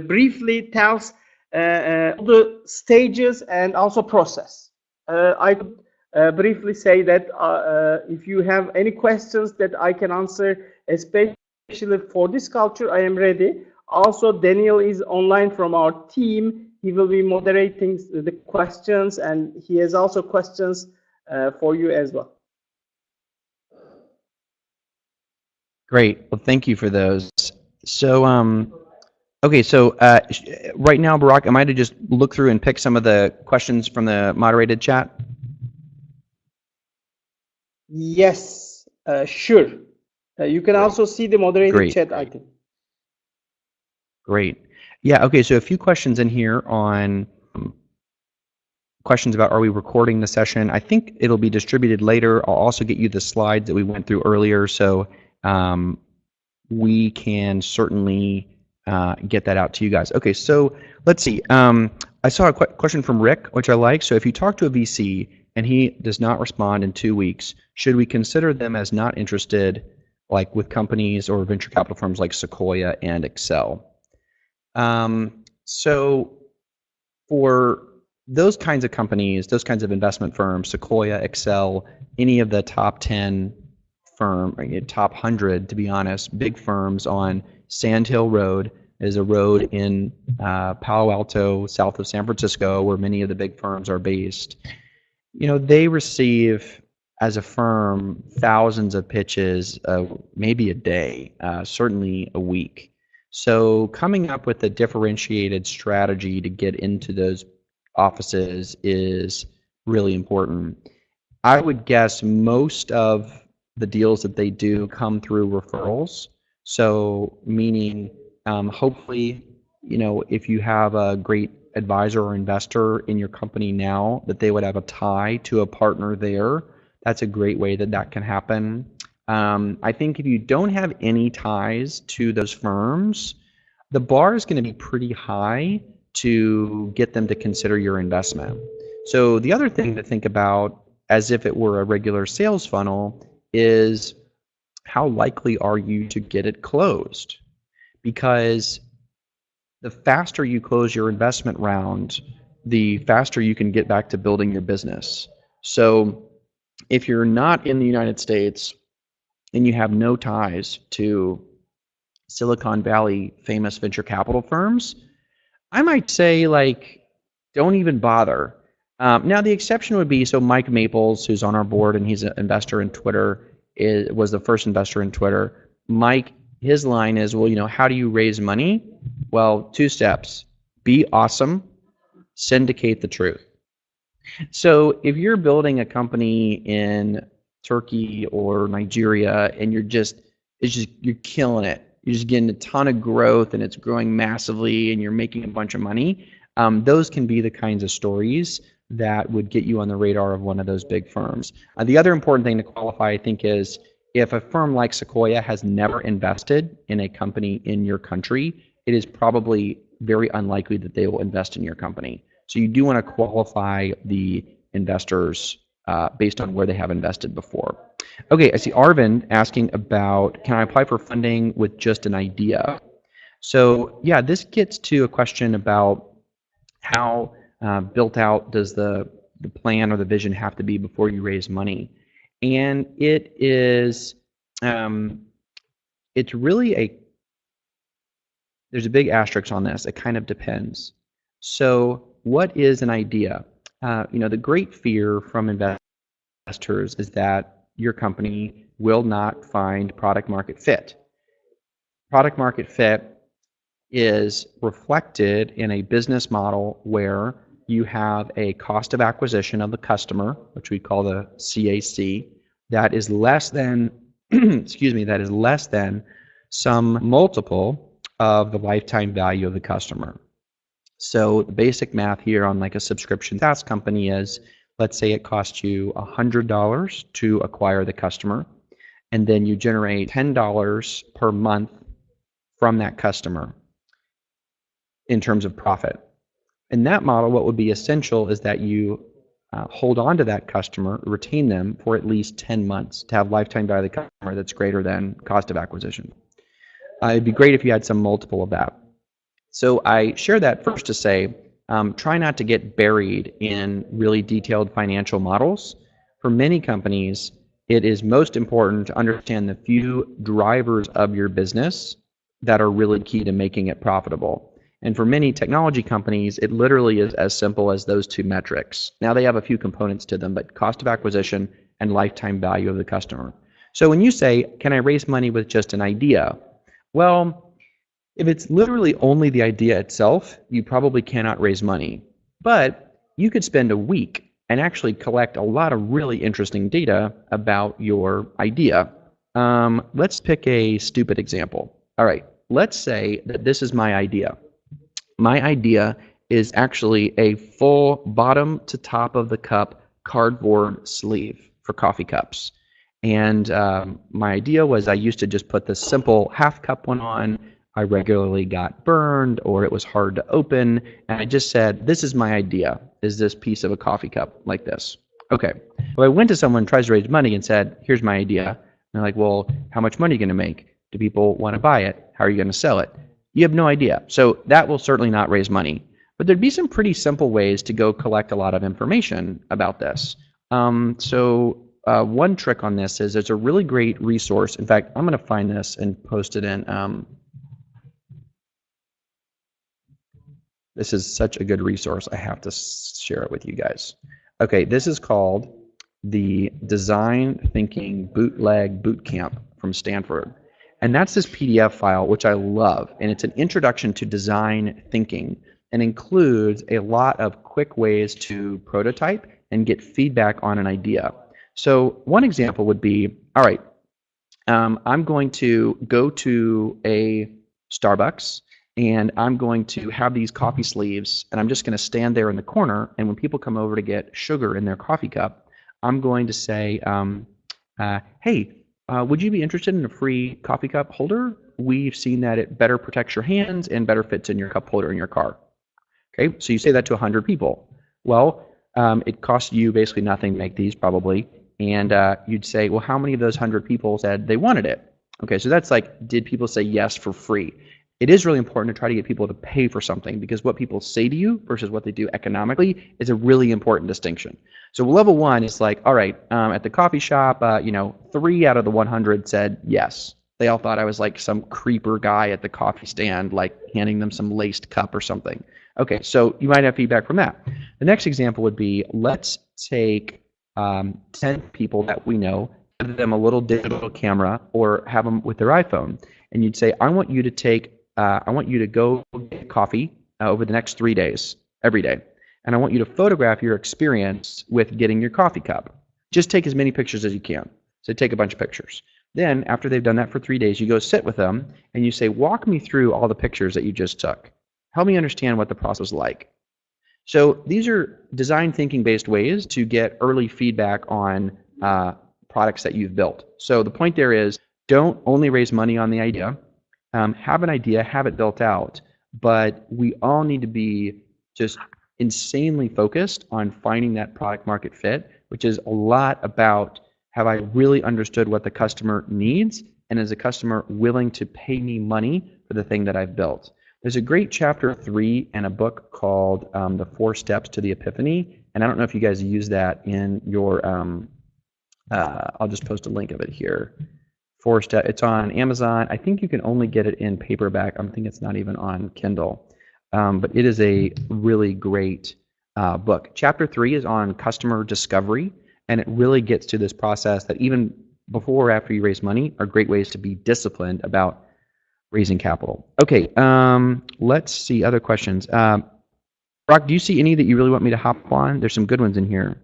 B: briefly tells all the stages and also process. I could briefly say that if you have any questions that I can answer, especially for this culture, I am ready. Also, Daniel is online from our team. He will be moderating the questions, and he has also questions for you as well.
A: Great. Well, thank you for those. So, okay. So right now, Barak, am I to just look through and pick some of the questions from the moderated chat?
B: Yes, sure. You can also see the moderated chat, I think.
A: Great. Yeah. Okay. So a few questions in here on questions about, are we recording the session? I think it'll be distributed later. I'll also get you the slides that we went through earlier. So we can certainly get that out to you guys. Okay, so let's see. I saw a question from Rick, which I like. So if you talk to a VC and he does not respond in 2 weeks, should we consider them as not interested, like with companies or venture capital firms like Sequoia and Excel? So for those kinds of companies, those kinds of investment firms, Sequoia, Excel, any of the top 10 top 100, to be honest, big firms on Sand Hill Road, is a road in Palo Alto, south of San Francisco, where many of the big firms are based. They receive, as a firm, thousands of pitches, maybe a day, certainly a week. So coming up with a differentiated strategy to get into those offices is really important. I would guess most of the deals that they do come through referrals. So meaning, hopefully, if you have a great advisor or investor in your company now, that they would have a tie to a partner there. That's a great way that can happen. I think if you don't have any ties to those firms, the bar is going to be pretty high to get them to consider your investment. So the other thing to think about, as if it were a regular sales funnel, is how likely are you to get it closed? Because the faster you close your investment round, the faster you can get back to building your business. So if you're not in the United States and you have no ties to Silicon Valley famous venture capital firms, I might say, don't even bother. Now, the exception would be, so Mike Maples, who's on our board and he's an investor in Twitter, was the first investor in Twitter. Mike, his line is, well, how do you raise money? Well, 2 steps. Be awesome, syndicate the truth. So if you're building a company in Turkey or Nigeria and you're killing it, you're just getting a ton of growth and it's growing massively and you're making a bunch of money, those can be the kinds of stories that would get you on the radar of one of those big firms. The other important thing to qualify, I think, is if a firm like Sequoia has never invested in a company in your country, it is probably very unlikely that they will invest in your company. So you do want to qualify the investors based on where they have invested before. Okay, I see Arvind asking about, can I apply for funding with just an idea? So yeah, this gets to a question about how built out does the plan or the vision have to be before you raise money. And it is, it's really there's a big asterisk on this. It kind of depends. So what is an idea? The great fear from investors is that your company will not find product market fit. Product market fit is reflected in a business model where you have a cost of acquisition of the customer, which we call the CAC, that is less than, that is less than some multiple of the lifetime value of the customer. So the basic math here on a subscription SaaS company is, let's say it costs you $100 to acquire the customer, and then you generate $10 per month from that customer in terms of profit. In that model, what would be essential is that you hold on to that customer, retain them for at least 10 months to have lifetime value of the customer that's greater than cost of acquisition. It'd be great if you had some multiple of that. So I share that first to say, try not to get buried in really detailed financial models. For many companies, it is most important to understand the few drivers of your business that are really key to making it profitable. And for many technology companies, it literally is as simple as those 2 metrics. Now they have a few components to them, but cost of acquisition and lifetime value of the customer. So when you say, can I raise money with just an idea? Well, if it's literally only the idea itself, you probably cannot raise money. But you could spend a week and actually collect a lot of really interesting data about your idea. Let's pick a stupid example. All right, let's say that this is my idea. My idea is actually a full bottom to top of the cup cardboard sleeve for coffee cups. And my idea was I used to just put the simple half cup one on. I regularly got burned or it was hard to open. And I just said, this is my idea, is this piece of a coffee cup like this. Okay, well, I went to someone, tries to raise money and said, here's my idea. And they're like, well, how much money are you going to make? Do people want to buy it? How are you going to sell it? You have no idea. So that will certainly not raise money. But there'd be some pretty simple ways to go collect a lot of information about this. One trick on this is there's a really great resource. In fact, I'm going to find this and post it in This is such a good resource. I have to share it with you guys. Okay, this is called the Design Thinking Bootleg Bootcamp from Stanford. And that's this PDF file, which I love. And it's an introduction to design thinking and includes a lot of quick ways to prototype and get feedback on an idea. So one example would be, all right, I'm going to go to a Starbucks and I'm going to have these coffee sleeves and I'm just going to stand there in the corner, and when people come over to get sugar in their coffee cup, I'm going to say, hey, would you be interested in a free coffee cup holder? We've seen that it better protects your hands and better fits in your cup holder in your car. Okay, so you say that to 100 people. Well, it costs you basically nothing to make these probably, and you'd say, well, how many of those 100 people said they wanted it? Okay, so that's like, did people say yes for free? It is really important to try to get people to pay for something, because what people say to you versus what they do economically is a really important distinction. So level one is like, all right, at the coffee shop, 3 out of the 100 said yes. They all thought I was like some creeper guy at the coffee stand, like handing them some laced cup or something. Okay, so you might have feedback from that. The next example would be, let's take 10 people that we know, give them a little digital camera or have them with their iPhone, and you'd say, I want you to go get coffee over the next 3 days, every day, and I want you to photograph your experience with getting your coffee cup. Just take as many pictures as you can. So take a bunch of pictures. Then after they've done that for 3 days, you go sit with them and you say, walk me through all the pictures that you just took. Help me understand what the process was like. So these are design thinking based ways to get early feedback on products that you've built. So the point there is, don't only raise money on the idea. Have an idea, have it built out, but we all need to be just insanely focused on finding that product market fit, which is a lot about, have I really understood what the customer needs, and is the customer willing to pay me money for the thing that I've built? There's a great chapter 3 in a book called The 4 Steps to the Epiphany, and I don't know if you guys use that in your, I'll just post a link of it here. 4 Step, it's on Amazon. I think you can only get it in paperback. I think it's not even on Kindle, but it is a really great book. Chapter 3 is on customer discovery, and it really gets to this process that even before or after you raise money are great ways to be disciplined about raising capital. Okay, let's see other questions. Brock, do you see any that you really want me to hop on? There's some good ones in here.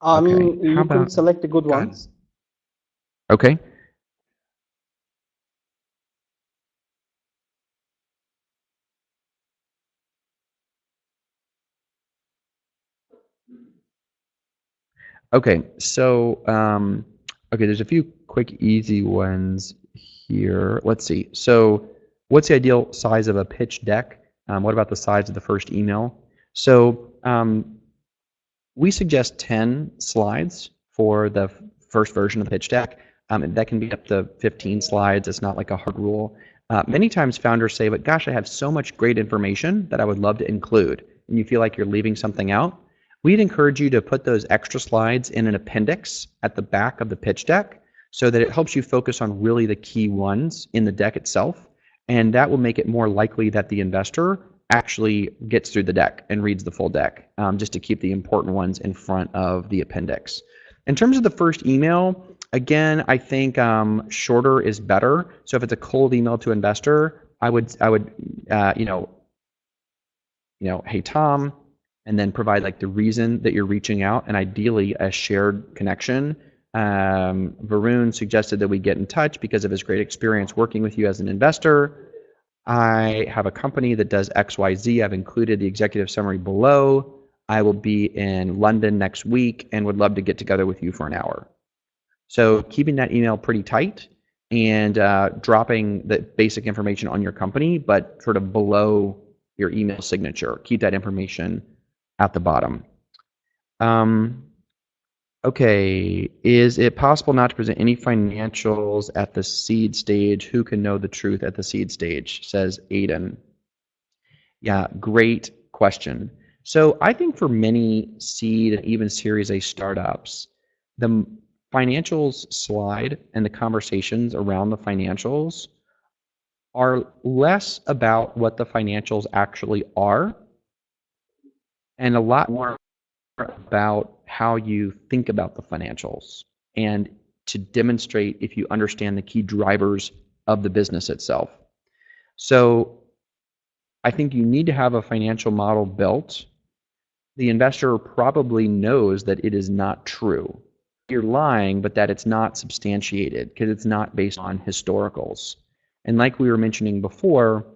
B: I
A: Okay,
B: mean,
A: how
B: you could
A: about,
B: select the good
A: go ahead.
B: ones.
A: Okay. Okay, so okay, there's a few quick, easy ones here. Let's see. So, what's the ideal size of a pitch deck? What about the size of the first email? So, we suggest 10 slides for the first version of the pitch deck. That can be up to 15 slides. It's not like a hard rule. Many times founders say, but gosh, I have so much great information that I would love to include, and you feel like you're leaving something out. We'd encourage you to put those extra slides in an appendix at the back of the pitch deck so that it helps you focus on really the key ones in the deck itself, and that will make it more likely that the investor actually gets through the deck and reads the full deck, just to keep the important ones in front of the appendix. In terms of the first email, again, I think shorter is better. So if it's a cold email to investor, I would hey Tom, and then provide like the reason that you're reaching out, and ideally a shared connection. Varun suggested that we get in touch because of his great experience working with you as an investor. I have a company that does XYZ. I've included the executive summary below. I will be in London next week and would love to get together with you for an hour. So keeping that email pretty tight and dropping the basic information on your company, but sort of below your email signature. Keep that information at the bottom. Okay, is it possible not to present any financials at the seed stage? Who can know the truth at the seed stage, says Aiden. Yeah, great question. So I think for many seed and even Series A startups, the financials slide and the conversations around the financials are less about what the financials actually are and a lot more about how you think about the financials and to demonstrate if you understand the key drivers of the business itself. So I think you need to have a financial model built. The investor probably knows that it is not true. You're lying, but that it's not substantiated because it's not based on historicals. And like we were mentioning before,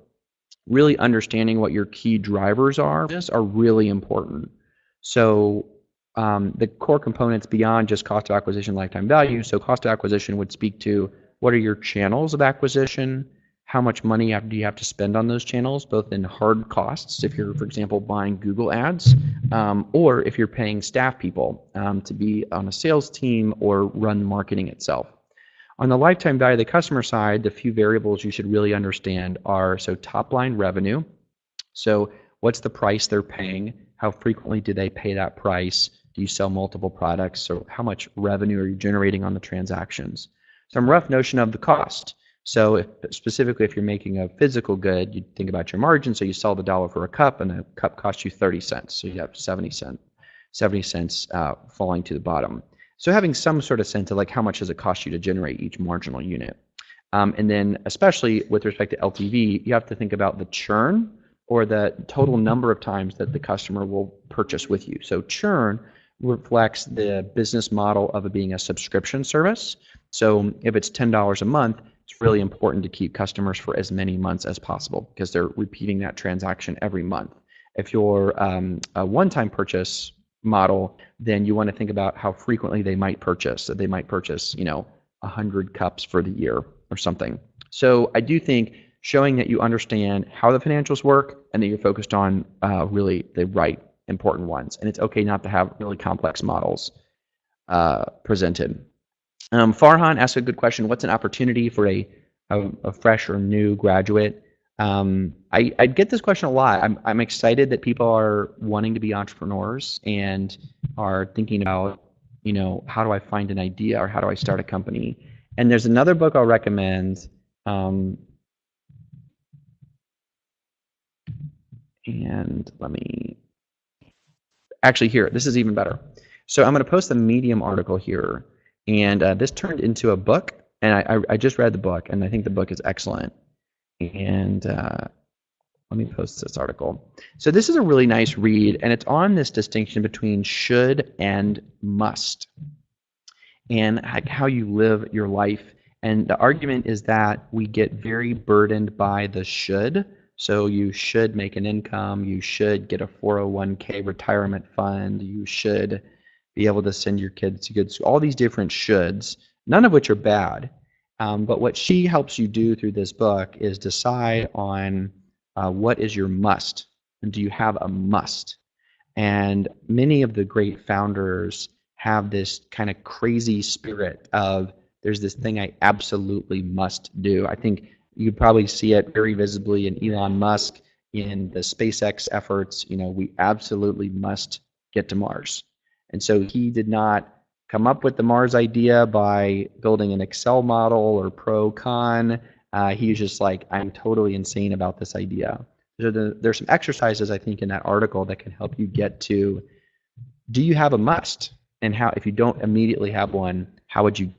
A: really understanding what your key drivers are really important. So the core components beyond just cost of acquisition, lifetime value. So cost of acquisition would speak to what are your channels of acquisition, how much money do you have to spend on those channels, both in hard costs, if you're, for example, buying Google ads, or if you're paying staff people to be on a sales team or run marketing itself. On the lifetime value of the customer side, the few variables you should really understand are, so top line revenue. So what's the price they're paying? How frequently do they pay that price? Do you sell multiple products? So how much revenue are you generating on the transactions? Some rough notion of the cost. So specifically if you're making a physical good, you think about your margin. So you sell the dollar for a cup and a cup costs you 30 cents. So you have 70 cents falling to the bottom. So having some sort of sense of like how much does it cost you to generate each marginal unit. And then especially with respect to LTV, you have to think about the churn or the total number of times that the customer will purchase with you. So churn reflects the business model of it being a subscription service. So if it's $10 a month, it's really important to keep customers for as many months as possible because they're repeating that transaction every month. If you're a one-time purchase model, then you want to think about how frequently they might purchase. So they might purchase, 100 cups for the year or something. So I do think showing that you understand how the financials work and that you're focused on really the right important ones. And it's okay not to have really complex models presented. Farhan asked a good question. What's an opportunity for a fresh or new graduate? I get this question a lot. I'm excited that people are wanting to be entrepreneurs and are thinking about, how do I find an idea or how do I start a company? And there's another book I'll recommend. And let me actually here. This is even better. So I'm going to post a Medium article here. And this turned into a book, and I just read the book, and I think the book is excellent. And let me post this article. So this is a really nice read, and it's on this distinction between should and must, and how you live your life. And the argument is that we get very burdened by the should. So you should make an income, you should get a 401k retirement fund, you should be able to send your kids to good school, all these different shoulds, none of which are bad. But what she helps you do through this book is decide on what is your must, and do you have a must? And many of the great founders have this kind of crazy spirit of there's this thing I absolutely must do. I think you probably see it very visibly in Elon Musk, in the SpaceX efforts. We absolutely must get to Mars. And so he did not come up with the Mars idea by building an Excel model or pro-con. He was just like, I'm totally insane about this idea. So there's some exercises, I think, in that article that can help you get to, do you have a must? And how, if you don't immediately have one, how would you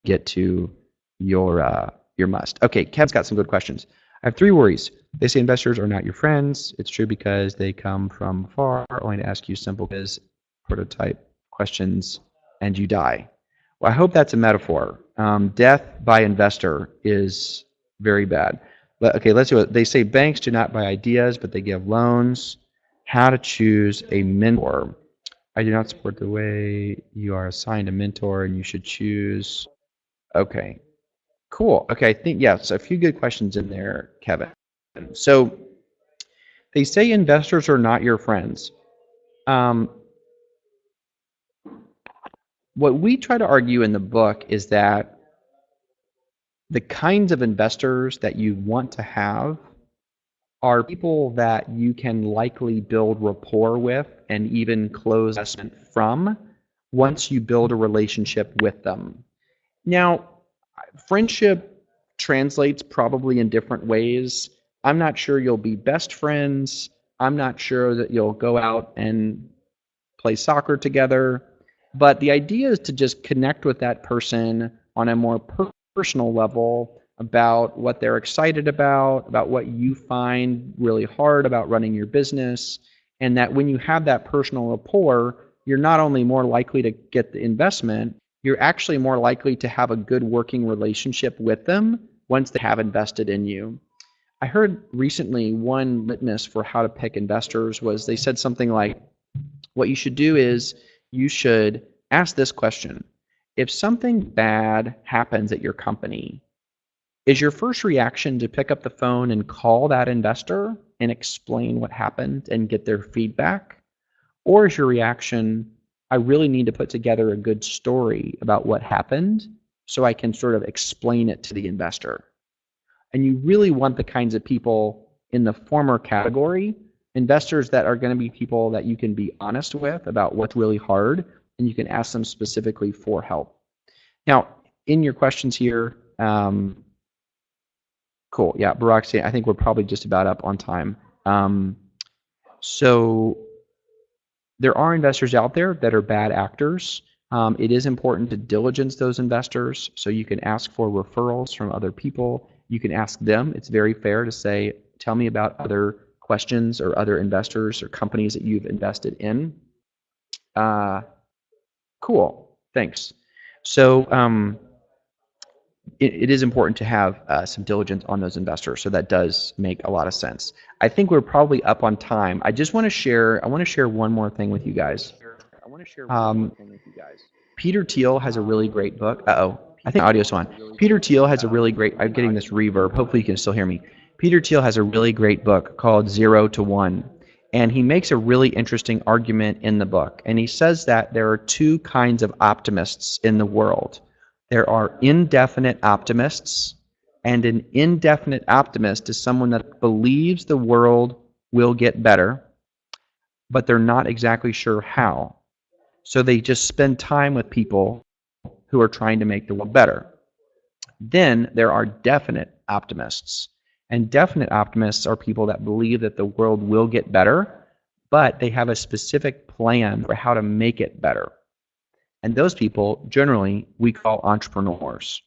A: get to your must? Okay, Kevin's got some good questions. I have 3 worries. They say investors are not your friends. It's true because they come from far, only to ask you simple quiz prototype questions and you die. Well, I hope that's a metaphor. Death by investor is very bad. But okay, let's do it. They say banks do not buy ideas, but they give loans. How to choose a mentor. I do not support the way you are assigned a mentor and you should choose. Okay, cool. Okay, I think, yes, a few good questions in there, Kevin. So they say investors are not your friends. What we try to argue in the book is that the kinds of investors that you want to have are people that you can likely build rapport with and even close investment from once you build a relationship with them. Now, friendship translates probably in different ways. I'm not sure you'll be best friends. I'm not sure that you'll go out and play soccer together. But the idea is to just connect with that person on a more personal level about what they're excited about what you find really hard about running your business, and that when you have that personal rapport, you're not only more likely to get the investment, you're actually more likely to have a good working relationship with them once they have invested in you. I heard recently one litmus for how to pick investors was they said something like, what you should do is you should ask this question. If something bad happens at your company, is your first reaction to pick up the phone and call that investor and explain what happened and get their feedback? Or is your reaction, I really need to put together a good story about what happened so I can sort of explain it to the investor? And you really want the kinds of people in the former category, investors that are going to be people that you can be honest with about what's really hard, and you can ask them specifically for help. Now, in your questions here, cool, yeah, Barack, I think we're probably just about up on time. So there are investors out there that are bad actors. It is important to diligence those investors, so you can ask for referrals from other people. You can ask them. It's very fair to say, tell me about other questions or other investors or companies that you've invested in. Cool, thanks. So it is important to have some diligence on those investors, so that does make a lot of sense. I think we're probably up on time. I just want to share, I want to share one more thing with you guys. Peter Thiel has a really great book. I think audio's on. Peter Thiel has a really great, I'm getting this reverb, hopefully you can still hear me. Peter Thiel has a really great book called 0 to 1. And he makes a really interesting argument in the book. And he says that there are two kinds of optimists in the world. There are indefinite optimists, and an indefinite optimist is someone that believes the world will get better, but they're not exactly sure how. So they just spend time with people who are trying to make the world better. Then there are definite optimists. And definite optimists are people that believe that the world will get better, but they have a specific plan for how to make it better. And those people, generally, we call entrepreneurs.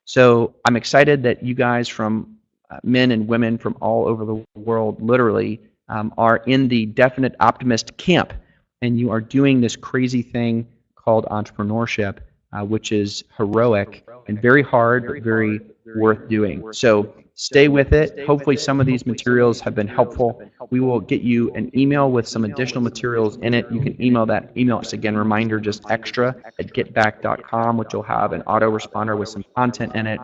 A: So I'm excited that you guys from men and women from all over the world literally are in the definite optimist camp. And you are doing this crazy thing called entrepreneurship, which is heroic and very hard, but very worth doing. So stay with it. Hopefully some of these materials have been helpful. We will get you an email with some additional materials in it. You can email that email us again, reminder just extra at getback.com, which will have an autoresponder with some content in it.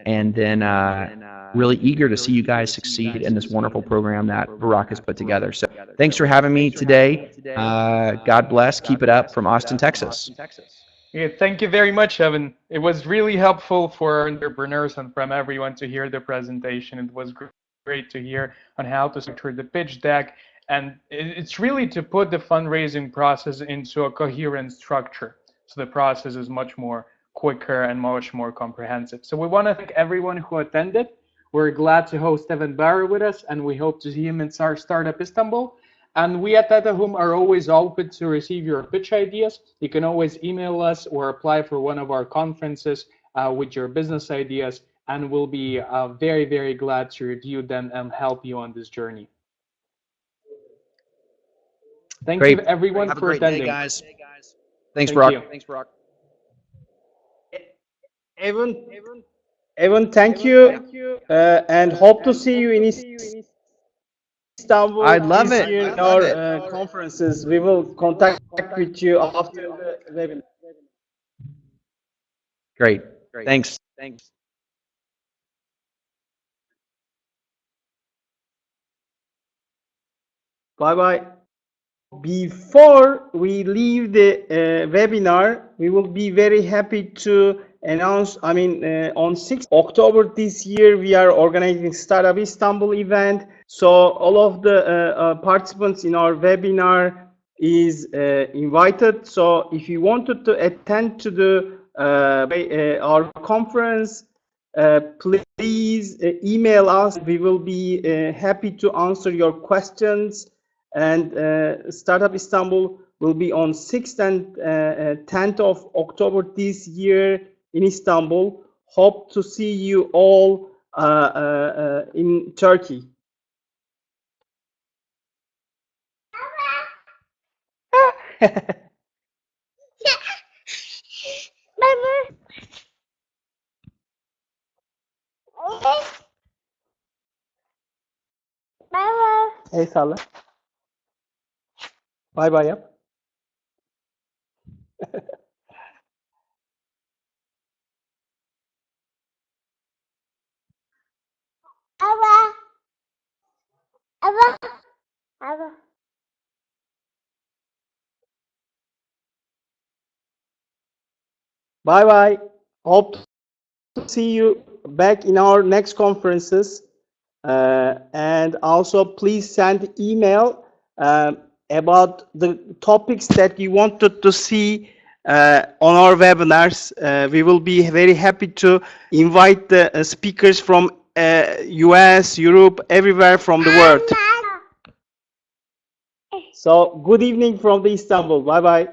A: And then really eager to see you guys succeed in this wonderful program that Barack has put together. So thanks for having me today. God bless. Keep it up from Austin, Texas.
C: Yeah, thank you very much, Evan. It was really helpful for entrepreneurs and from everyone to hear the presentation. It was great to hear on how to structure the pitch deck. And it's really to put the fundraising process into a coherent structure. So the process is much more quicker and much more comprehensive. So we want to thank everyone who attended. We're glad to host Evan Baehr with us, and we hope to see him in our startup Istanbul. And we at TetaHome are always open to receive your pitch ideas. You can always email us or apply for one of our conferences with your business ideas, and we'll be very, very glad to review them and help you on this journey. Thank you, everyone, for attending.
A: Have a great day, guys. Thanks, Brock.
C: Thanks,
B: Brock. Evan, thank you, and hope to see you in Istanbul.
A: I'd love it.
B: In our conferences. We will contact with you after the webinar.
A: Great. Thanks.
B: Bye-bye. Before we leave the webinar, we will be very happy to announce, on 6th October this year, we are organizing Startup Istanbul event. So all of the participants in our webinar is invited. So if you wanted to attend to the our conference, please please email us. We will be happy to answer your questions. And Startup Istanbul will be on 6th and 10th of October this year in Istanbul. Hope to see you all in Turkey. El salla. Bay bay yap. Bye bye. Hope to see you back in our next conferences. And also please send email about the topics that you wanted to see on our webinars. We will be very happy to invite the speakers from US, Europe, everywhere from the world. So good evening from the Istanbul. Bye bye.